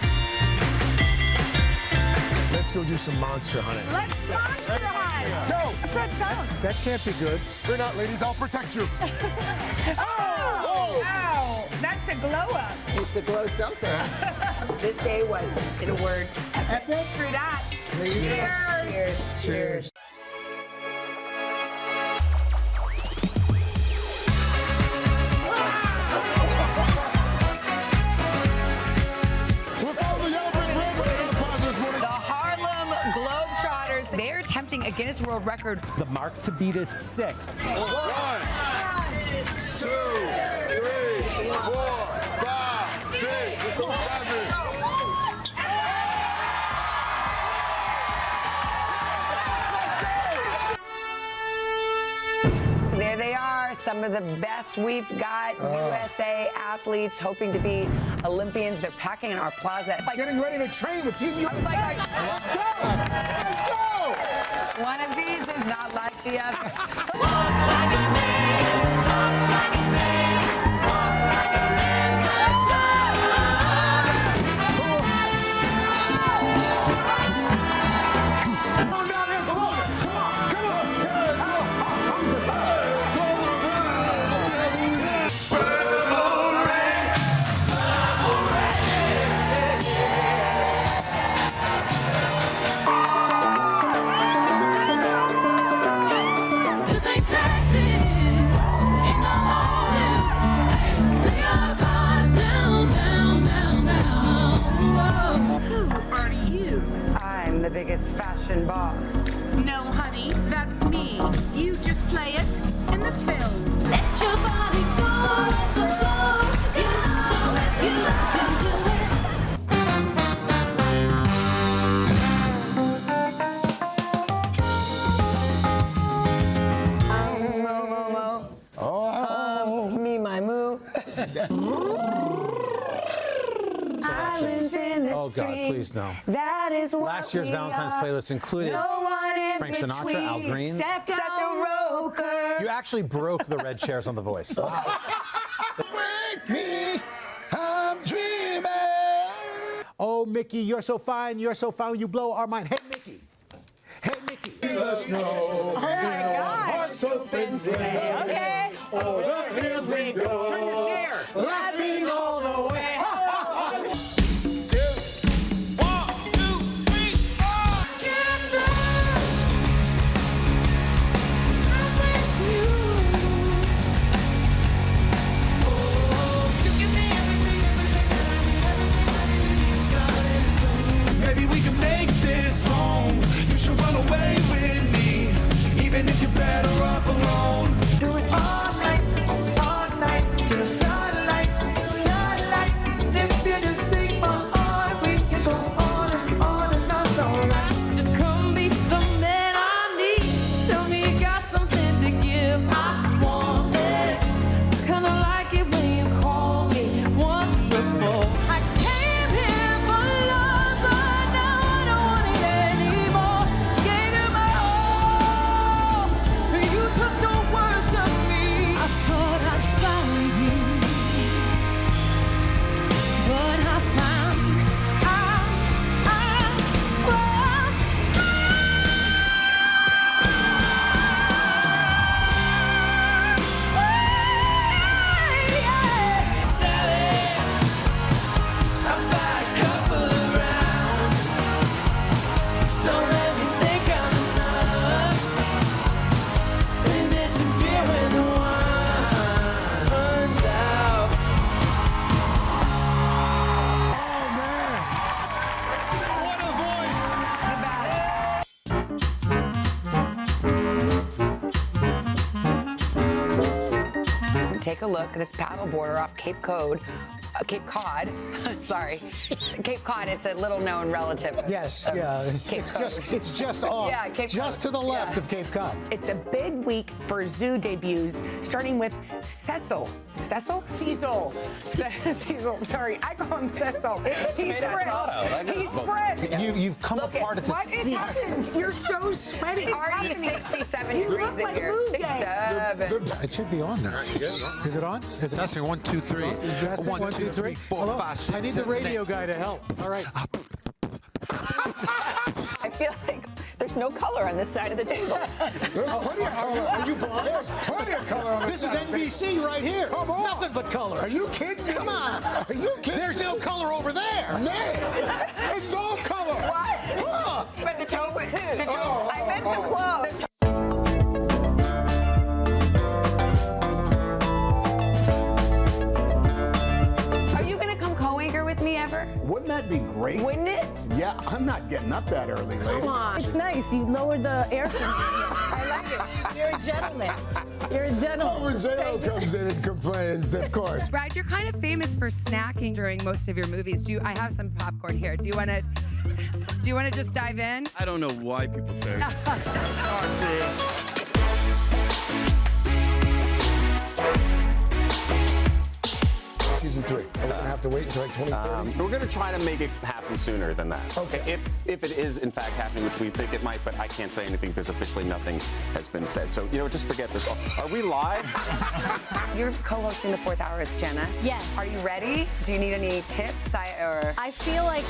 Let's go do some monster hunting. Let's monster hunt. Let's go. What's that sound? That can't be good. Fear not, ladies, I'll protect you. Oh! Wow. That's a glow up. It's a glow something. This day was, in a word, epic. True that. Cheers. Cheers. Cheers. The Harlem Globetrotters, they are attempting a Guinness World Record. The mark to beat is 6. 1, 2, 3, 4, 5, 6, 7. There they are, some of the best we've got. USA athletes hoping to be Olympians. They're packing in our plaza. Getting ready to train with Team USA. Let's go! Let's go! One of these is not like the other. This ain't Texas. Ain't no holding. Lay your cards down, down, down, down. Whoa. Who are you? I'm the biggest fashion boss. No, honey, that's me. You just play it in the film. Let your body go, go, go. You can do it. Me, my moo. Islands in the Oh, God, stream. please, no. That is what Last year's we Valentine's are. playlist included No one in Frank Sinatra, between, Al Green. Except the roker. You actually broke the red chairs on The Voice. Wow. Wake me, I'm dreaming. Oh, Mickey, you're so fine. You're so fine. You blow our mind. Hey, Mickey. Hey, Mickey. Oh my gosh. Hearts open, say, Okay. Over the hills we go. Turn your chair. Laughing all the way. Baby, take a look at this paddle boarder off Cape Cod. Cape Cod, sorry, Cape Cod. It's a little-known relative. Yes, of yeah. Cape Cod. It's just off. Yeah, Cape just Cod. to the left of Cape Cod. It's a big week for zoo debuts, starting with Cecil. Cecil? Cecil. Cecil. Sorry, I call him Cecil. He's fresh. He's fresh. You've come apart at the What is seams. happening? You're so sweaty. It's already 67 You degrees look in like here. Blue 67. It should be on now. Is it on? Is it Testing 1, 2, 3. Testing 1, 2, 3. Hello? 5, 6, I need the 7, 8. radio guy to help. All right. I feel like there's no color on this side of the table. There's plenty of color. Are you blind? There's plenty of color on This is NBC right here. Come on. Nothing but color. Are you kidding me? Come on. Are you kidding There's me? no color over there. Man, it's all color. What? Huh. But the toe, the toe. Oh, I meant the clothes. Are you gonna come co-anchor with me ever? Wouldn't that be great? Wouldn't it? Yeah, I'm not getting up that early, lady. Come on. It's nice. You lowered the air conditioning. I like it. You're a gentleman. You're a gentleman. When J-Lo comes in and complains, of course. Brad, you're kind of famous for snacking during most of your movies. I have some popcorn here. Do you want to just dive in? I don't know why people say it. Season 3. Are we going to have to wait until like 2030? We're going to try to make it happen sooner than that. Okay. If it is, in fact, happening, which we think it might, but I can't say anything because officially nothing has been said. So, just forget this. Are we live? You're co-hosting the 4th Hour with Jenna. Yes. Are you ready? Do you need any tips? I feel like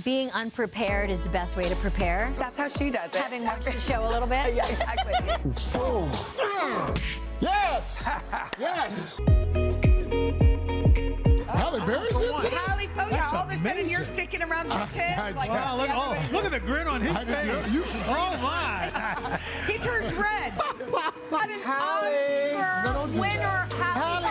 being unprepared is the best way to prepare. That's how she does it. Having watched the show a little bit. Yeah, exactly. Boom. Yes! Yes! Halle Berry's in today? Halle, all of a sudden you're sticking around the tip. Wow, look at the grin on his face. Oh, my. He turned red. What an Oscar winner, Halle.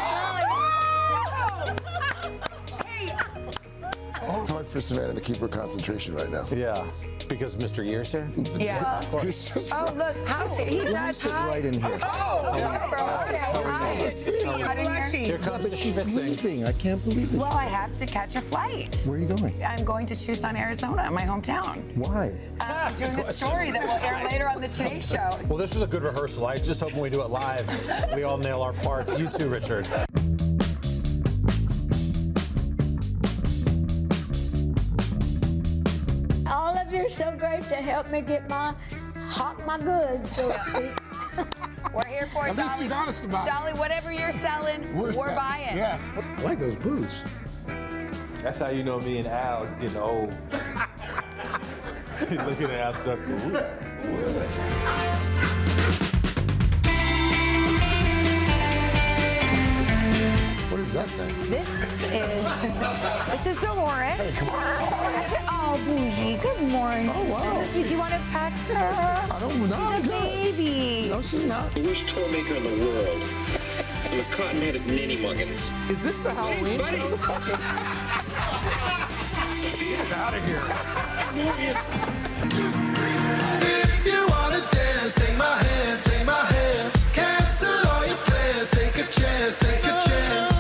It's hard for Savannah to keep her concentration right now. Yeah, because Mr. Ear's here? Yeah. Oh, look, how he does. Sit right in here. Oh, okay. Here comes the schwitzing. I can't believe it. Well, I have to catch a flight. Where are you going? I'm going to Tucson, Arizona, my hometown. Why? Doing a story that will air later on the Today Show. Well, this was a good rehearsal. I just hope when we do it live, we all nail our parts. You too, Richard. All of you are so great to help me get my goods, so to speak. We're here for it, At least Dolly. she's honest about it. Dolly, whatever you're selling, we're selling. buying. Yes. I like those boots. That's how you know me and Al getting old. He's looking at our stuff. What is that thing? This is Dolores. Hey, come on. Oh, bougie. Good morning. Oh, wow. Do you want to pet her? I don't know. She's a baby. No, she's not. The worst toy maker in the world. I'm a cotton-headed ninny muggins. Is this the Halloween show? Get out of here. If you wanna dance, take my hand, take my hand. Cancel all your plans, take a chance, take a chance.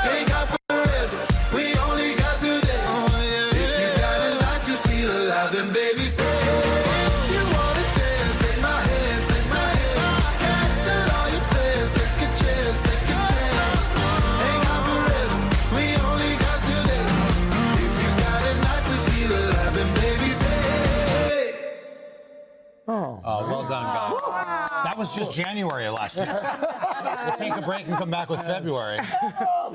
Ain't got forever, we only got today. If you got a night to feel alive, then baby stay. If you wanna dance, take my hand, take my hand. Cancel all your plans, take a chance, take a chance. Ain't got forever, we only got today. If you got a night to feel alive, then baby stay. Oh. Well done, guys. That was just January of last year. We'll take a break and come back with February.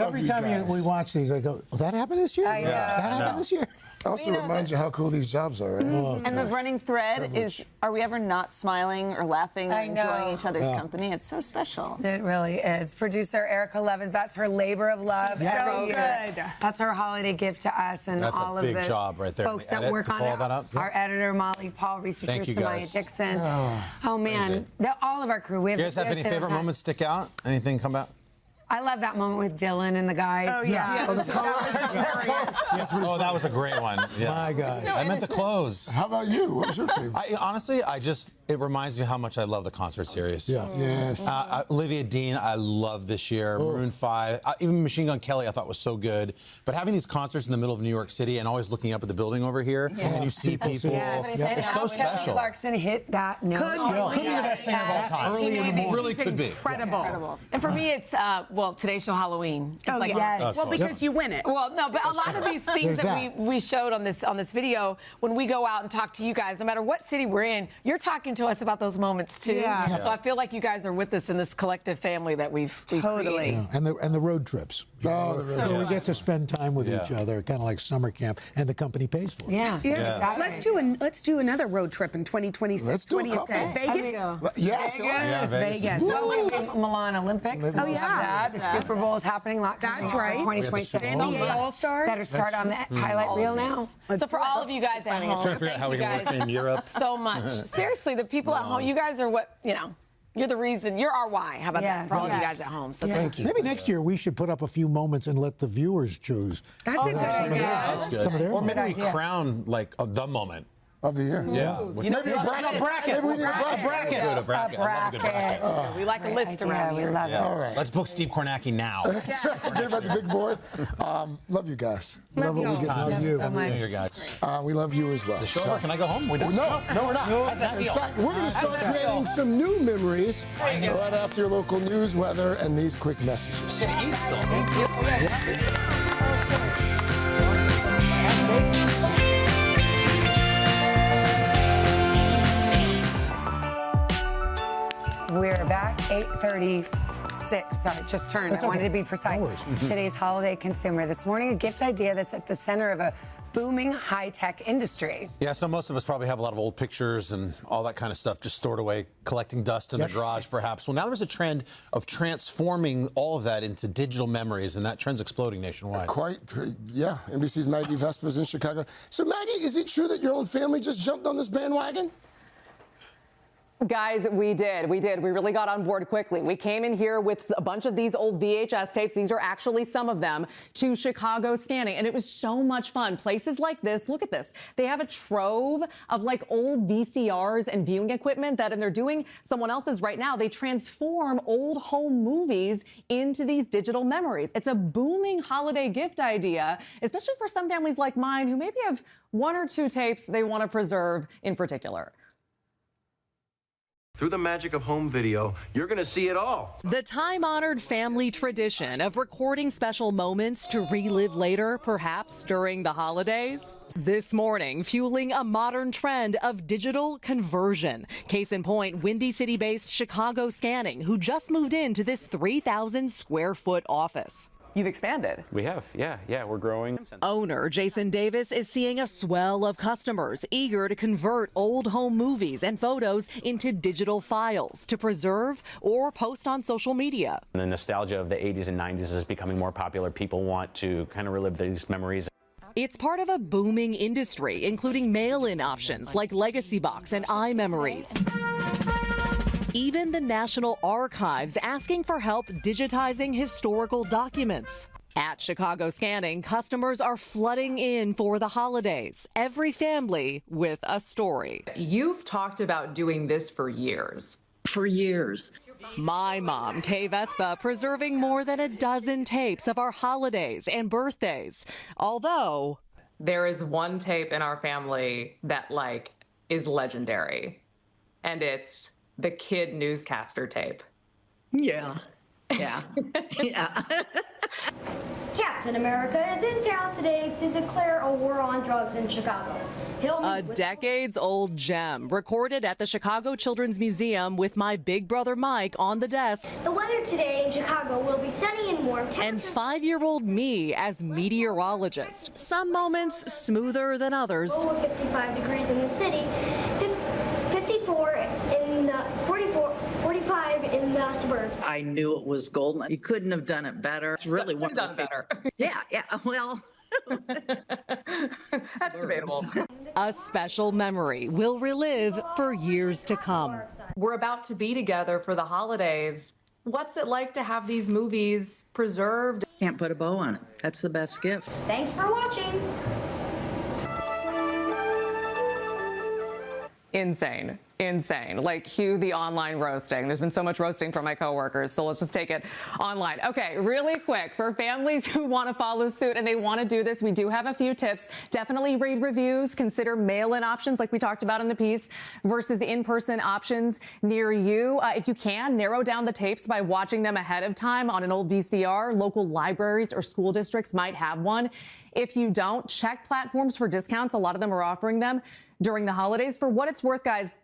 Every time we watch these, I go, well, that happened this year? I know. That happened this year? Also reminds you how cool these jobs are, right? Oh, And the running thread is, are we ever not smiling or laughing or I know. enjoying each other's company? It's so special. It really is. Producer Erica Levins, that's her labor of love. So every year. good. That's her holiday gift to us and That's a all of big the job right there. folks The that edit work to on pull it. that up. Our editor, Molly Paul, researcher Thank you, Samaya guys. Dixon. Oh, man. All of our crew. We have You guys have any favorite moments stick out? Anything come out? I love that moment with Dylan and the guys. Oh, yeah. Oh, the color. Oh, that was a great one. Yeah. My God. I meant the clothes. How about you? What was your favorite? Honestly, I just It reminds me how much I love the concert series. Yeah. Yes. Olivia Dean, I love this year. Maroon 5, even Machine Gun Kelly, I thought was so good. But having these concerts in the middle of New York City and always looking up at the building over here, and you see people, it's so special. Clarkson hit that note. Could be the best singer of all time. Early in the morning. Really could be. Incredible. And for me, it's, well, today's show Halloween. It's like, yes. well, because you win it. Well, no, but a lot of these things that we showed on this video, when we go out and talk to you guys, no matter what city we're in, you're talking to us about those moments too. Yeah. So I feel like you guys are with us in this collective family that we've created. Yeah, and the road trips. So we get to spend time with each other, kind of like summer camp, and the company pays for it. Yeah. Exactly. Let's do another road trip in 2026. Let's do a couple. Vegas. Yes. Vegas. Milan Olympics. Oh, yeah. The Super Bowl is happening. That's right. 2026. NBA All-Stars. Better start on the highlight reel now. So for all of you guys at home, Trying to figure out how we can work in Europe. so much. Seriously, the people at home, you guys are what, you're the reason, you're our why. How about that for all of you guys at home? So thank you. Maybe next year we should put up a few moments and let the viewers choose. That's a good idea. That's good. Or maybe we crown like the moment of the year. Yeah. Maybe a bracket. Maybe we need a bracket. Good, a bracket. I love a good bracket. We like a list around here. We love it. All right. Let's book Steve Kornacki now. That's right. Forget about the big board. Love you guys. Love what we get to do. You guys. We love you as well. The show over? Can I go home? No, we're not. How's that In feel? fact, we're going to start creating some new memories right after your local news, weather, and these quick messages. We're back, 8:36. Sorry, just turned. I wanted to be precise. Today's holiday consumer. This morning, a gift idea that's at the center of a booming high-tech industry. Yeah, so most of us probably have a lot of old pictures and all that kind of stuff just stored away, collecting dust in the garage, perhaps. Well, now there's a trend of transforming all of that into digital memories, and that trend's exploding nationwide. Yeah. NBC's Maggie Vespa is in Chicago. So, Maggie, is it true that your own family just jumped on this bandwagon? Guys, we did. We really got on board quickly. We came in here with a bunch of these old VHS tapes. These are actually some of them to Chicago Scanning. And it was so much fun. Places like this, look at this. They have a trove of like old VCRs and viewing equipment and they're doing someone else's right now. They transform old home movies into these digital memories. It's a booming holiday gift idea, especially for some families like mine who maybe have one or two tapes they want to preserve in particular. Through the magic of home video, you're going to see it all. The time-honored family tradition of recording special moments to relive later, perhaps during the holidays. This morning, fueling a modern trend of digital conversion. Case in point, Windy City-based Chicago Scanning, who just moved into this 3,000-square-foot office. You've expanded. We have, yeah, we're growing. Owner Jason Davis is seeing a swell of customers eager to convert old home movies and photos into digital files to preserve or post on social media. The nostalgia of the 80s and 90s is becoming more popular. People want to kind of relive these memories. It's part of a booming industry, including mail-in options like Legacy Box and iMemories. Even the National Archives asking for help digitizing historical documents. At Chicago Scanning, customers are flooding in for the holidays. Every family with a story. You've talked about doing this for years. For years. My mom, Kay Vespa, preserving more than a dozen tapes of our holidays and birthdays. Although there is one tape in our family that is legendary, and it's the kid newscaster tape. Yeah. Captain America is in town today to declare a war on drugs in Chicago. A decades-old gem recorded at the Chicago Children's Museum with my big brother Mike on the desk. The weather today in Chicago will be sunny and warm. And 5-year-old me as meteorologist. Some moments smoother than others. Over 55 degrees in the city, 54 in the 45 in the suburbs. I knew it was golden. You couldn't have done it better. It's really one done better. Yeah, well. That's debatable. A special memory we'll relive for years to come. We're about to be together for the holidays. What's it like to have these movies preserved? Can't put a bow on it. That's the best gift. Thanks for watching. Insane. insane. Like, cue the online roasting. There's been so much roasting from my coworkers, so let's just take it online. Okay, really quick, for families who want to follow suit and they want to do this, we do have a few tips. Definitely read reviews, consider mail-in options like we talked about in the piece versus in-person options near you. If you can, narrow down the tapes by watching them ahead of time on an old VCR. Local libraries or school districts might have one. If you don't, check platforms for discounts. A lot of them are offering them during the holidays. For what it's worth, guys,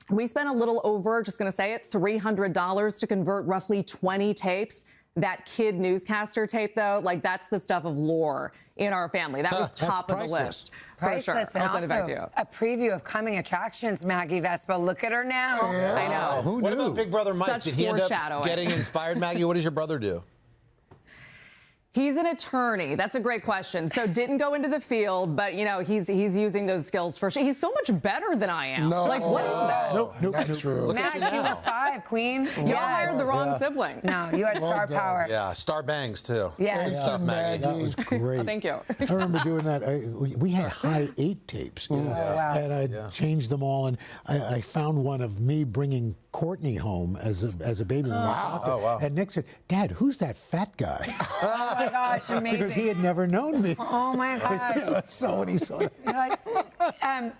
we spent a little over, just going to say it, $300 to convert roughly 20 tapes. That kid newscaster tape, though, like, that's the stuff of lore in our family. That was top of the list. For sure. Priceless. And I'll send it back to also you. a preview of coming attractions, Maggie Vespa. Look at her now. Yeah. I know. Who knew? What about Big Brother Mike? Such Did he end up foreshadowing. getting inspired, Maggie? What does your brother do? He's an attorney. That's a great question. So didn't go into the field, but, you know, he's using those skills for sure. He's so much better than I am. No. Like, what is that? Nope, that's true. Max, you had 5, Queen. Y'all hired the wrong sibling. No, you had star power. Yeah, star bangs, too. Yeah. Good stuff, Maggie. That was great. Thank you. I remember doing that. We had high 8 tapes, wow. and I changed them all. And I found one of me bringing Courtney home as a baby. Wow. And Nick said, "Dad, who's that fat guy?" Oh my gosh, amazing. Because he had never known me. Oh my gosh. So many. You're like,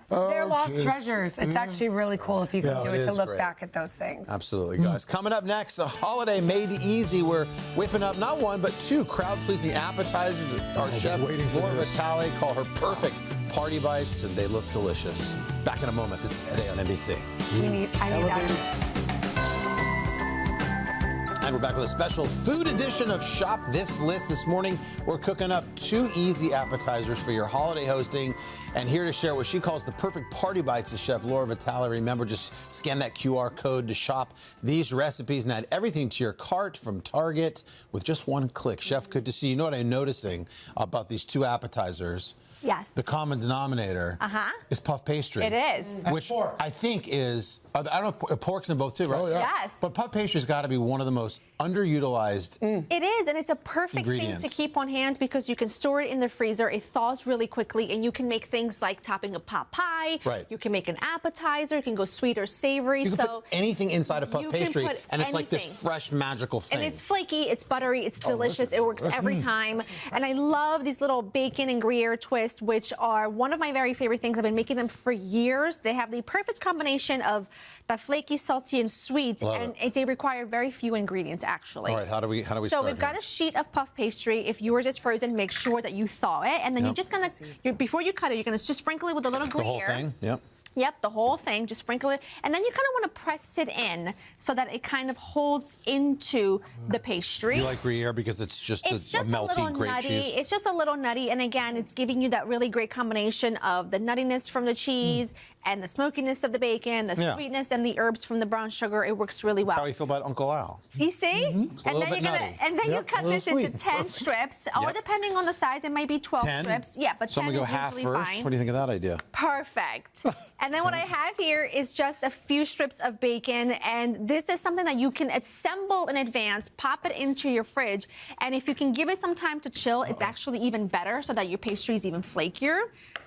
they're lost treasures. It's actually really cool if you can do it to look back at those things. Absolutely, guys. Coming up next, a holiday made easy. We're whipping up not 1, but 2 crowd-pleasing appetizers. Our chef, Laura Vitale, call her perfect party bites, and they look delicious. Back in a moment. This is Today on NBC. I need that. And we're back with a special food edition of Shop This List. This morning, we're cooking up 2 easy appetizers for your holiday hosting. And here to share what she calls the perfect party bites is Chef Laura Vitale. Remember, just scan that QR code to shop these recipes and add everything to your cart from Target with just 1 click. Chef, good to see you. You know what I'm noticing about these 2 appetizers? Yes. The common denominator is puff pastry. It is. Which I think is, I don't know if pork's in both too, right? Oh, yeah. Yes. But puff pastry's got to be one of the most underutilized It is, and it's a perfect thing ingredients. to keep on hand because you can store it in the freezer. It thaws really quickly, and you can make things like topping a pot pie. Right. You can make an appetizer. You can go sweet or savory. You can put anything inside a puff you can pastry, put and it's like this anything. fresh, magical thing. And it's flaky, it's buttery, it's delicious. It works every time. And I love these little bacon and Gruyere twists, which are one of my very favorite things. I've been making them for years. They have the perfect combination of that flaky, salty, and sweet, Love and they require very few ingredients, actually. All right, how do we So start we've got here? a sheet of puff pastry. If yours is frozen, make sure that you thaw it, and then you're just gonna, before you cut it, you're gonna just sprinkle it with a little Gruyere. The whole thing? Yep. Yep, the whole thing. Just sprinkle it. And then you kind of want to press it in so that it kind of holds into the pastry. You like Gruyere because it's just a little melty, great nutty. cheese. It's just a little nutty. And again, it's giving you that really great combination of the nuttiness from the cheese and the smokiness of the bacon, the sweetness and the herbs from the brown sugar. It works really well. That's how you feel about Uncle Al. You see? It's a little bit nutty. And then you Yep, cut a little this into sweet. 10 Perfect. strips, or Yep. depending on the size, it might be 12 10? strips. Yeah, but So I'm 10 gonna is go half usually first. fine. What do you think of that idea? Perfect. And then what I have here is just a few strips of bacon, and this is something that you can assemble in advance, pop it into your fridge, and if you can give it some time to chill, it's actually even better so that your pastry is even flakier.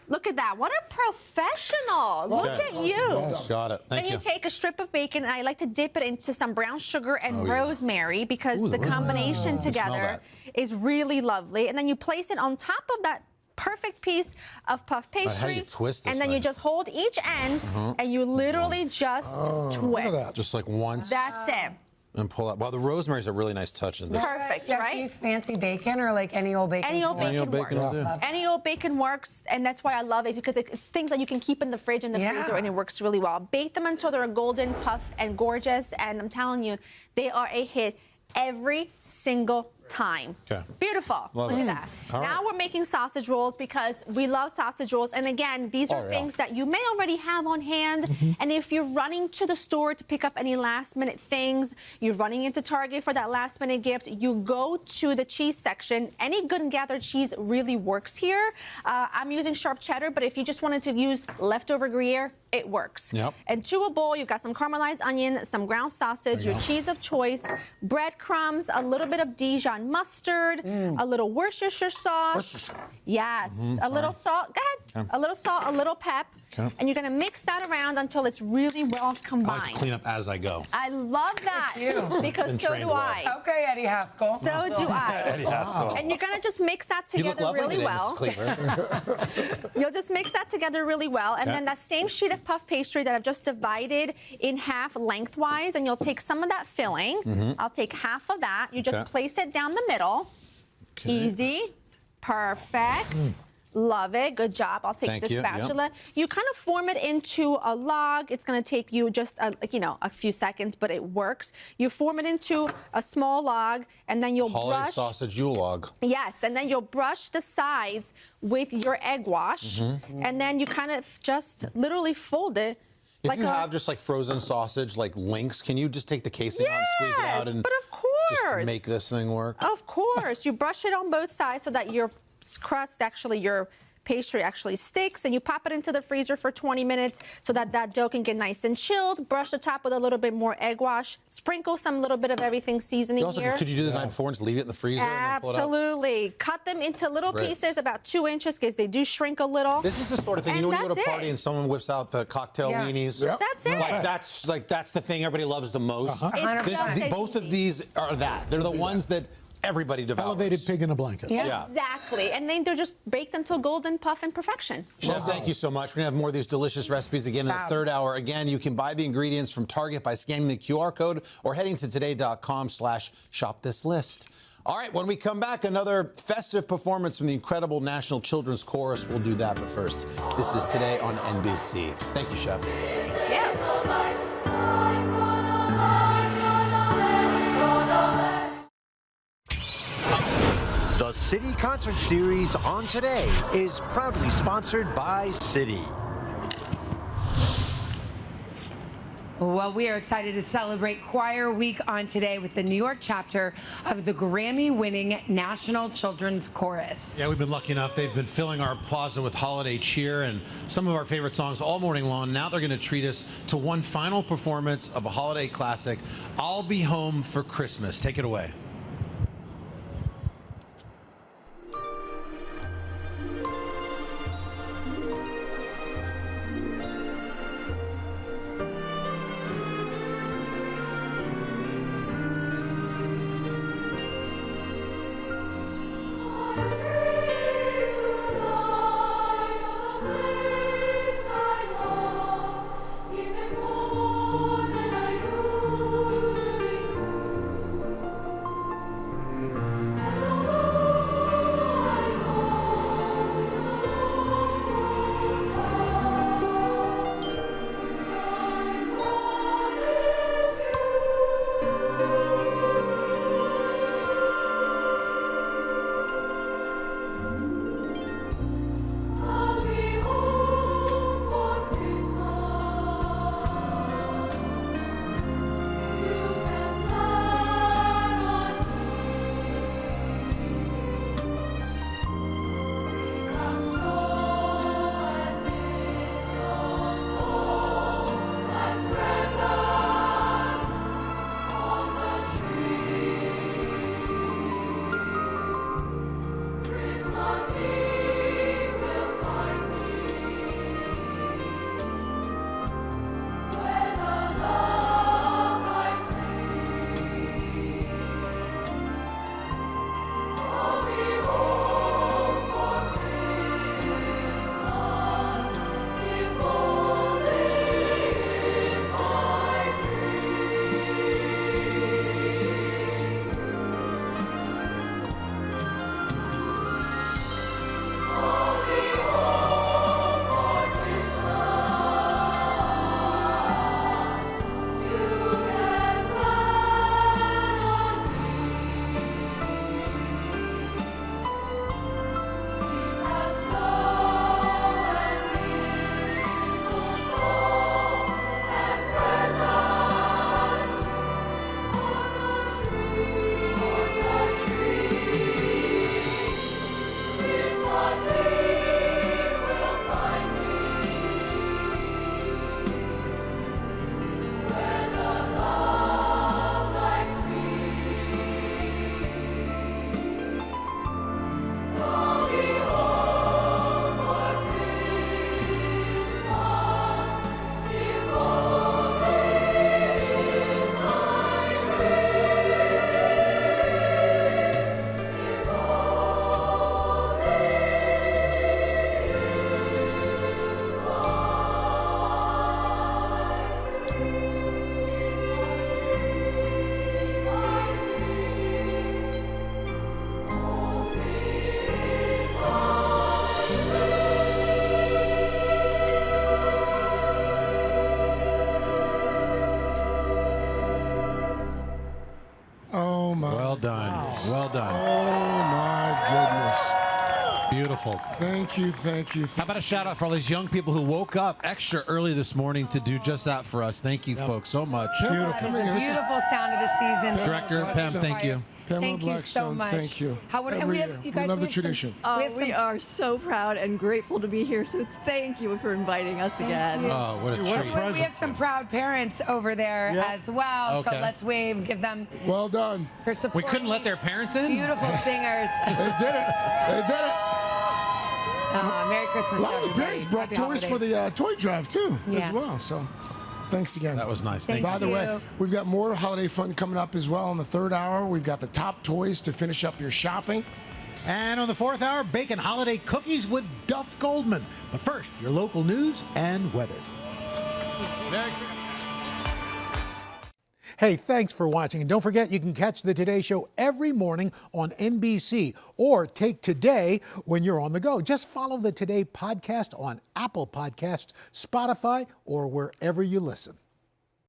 Look at that. What a professional. Look at you. Yes, got it. Thank Then you take a strip of bacon, and I like to dip it into some brown sugar and rosemary because Ooh, the the rosemary. combination I can smell together that. is really lovely. And then you place it on top of that perfect piece of puff Right, pastry. how do you twist this and then you thing? just hold each end and you literally just twist. Just like once. That's it. And pull out. Well, the rosemary's a really nice touch in this. Perfect, You have right? to use fancy bacon or like any old bacon? Any old Any bacon old bacon works. will do. Any old bacon works, and that's why I love it because it's things that you can keep in the fridge and the freezer, and it works really well. Bake them until they're golden, puff, and gorgeous, and I'm telling you, they are a hit every single time. Okay. Beautiful. Love Look it. at that. All Now right. we're making sausage rolls because we love sausage rolls. And again, these are things that you may already have on hand. And if you're running to the store to pick up any last minute things, you're running into Target for that last minute gift, you go to the cheese section. Any Good and Gather cheese really works here. I'm using sharp cheddar, but if you just wanted to use leftover Gruyere, it works. Yep. And to a bowl, you've got some caramelized onion, some ground sausage, your cheese of choice, breadcrumbs, a little bit of Dijon mustard, a little Worcestershire sauce. Yes. A little salt. Go ahead. Okay. A little salt, a little pep. Okay. And you're going to mix that around until it's really well combined. I like to clean up as I go. I love that because Been so trained do well. I. Okay, Eddie Haskell. So do I. Eddie Haskell. And you're going to just mix that You look together lovely really today, well. Mrs. Cleaver. You'll just mix that together really well. And Okay. then that same sheet of puff pastry that I've just divided in half lengthwise, and you'll take some of that filling. Mhm. I'll take half of that. You just Okay. place it down the middle. Easy. Perfect. Love it. Good job. I'll take Thank this you. Yep. spatula. You kind of form it into a log. It's going to take you just a few seconds, but it works. You form it into a small log, and then you'll Holiday brush. sausage Yule log. Yes, and then you'll brush the sides with your egg wash, and then you kind of just literally fold it. If like you have just like frozen sausage, like links, can you just take the casing out and squeeze it out and but of course. just make this thing work? Of course. You brush it on both sides so that your crust, actually, your pastry actually sticks, and you pop it into the freezer for 20 minutes so that that dough can get nice and chilled. Brush the top with a little bit more egg wash. Sprinkle some little bit of everything seasoning here. Could you do this the night before and just leave it in the freezer? And then pull it out? Absolutely. Cut them into little Great. pieces, about 2 inches, because they do shrink a little. This is the sort of thing, you And know, when you go to a that's party it. and someone whips out the cocktail Yeah. weenies. Yep. That's it. That's the thing everybody loves the most. It's just as Both of these are that. They're the ones that everybody devours. Elevated pig in a blanket. Yeah. Exactly. And then they're just baked until golden puff and perfection. Chef, thank you so much. We're going to have more of these delicious recipes again in the Fab. third hour. Again, you can buy the ingredients from Target by scanning the QR code or heading to today.com/shop-this-list. All right, when we come back, another festive performance from the incredible National Children's Chorus. We'll do that, but first, this is Today on NBC. Thank you, Chef. The City Concert Series on Today is proudly sponsored by Citi. Well, we are excited to celebrate Choir Week on Today with the New York chapter of the Grammy-winning National Children's Chorus. Yeah, we've been lucky enough. They've been filling our plaza with holiday cheer and some of our favorite songs all morning long. Now they're going to treat us to one final performance of a holiday classic, I'll Be Home for Christmas. Take it away. Well done. Well done. Oh, my goodness. Beautiful. Thank you, thank you. How about a shout out for all these young people who woke up extra early this morning to do just that for us. Thank you, folks, so much. Beautiful. It's a beautiful sound of the season. Director Pam, thank you. Thank you so much. Thank you. And we have, you guys, we love the have some- tradition. We are so proud and grateful to be here. So thank you for inviting us again. you. Oh, what a treat. We have some proud parents over there as well. So Okay. let's wave, give them well done for support. We couldn't let their parents in? Beautiful singers. They did it. They did it. Merry Christmas, A lot of the everybody. parents brought Happy toys for the toy drive too, Yeah. as well. So, thanks again. That was nice. Thank By the you. way, we've got more holiday fun coming up as well in the third hour. We've got the top toys to finish up your shopping. And on the fourth hour, baking holiday cookies with Duff Goldman. But first, your local news and weather. Hey, thanks for watching. And don't forget, you can catch the Today Show every morning on NBC or take Today when you're on the go. Just follow the Today podcast on Apple Podcasts, Spotify, or wherever you listen.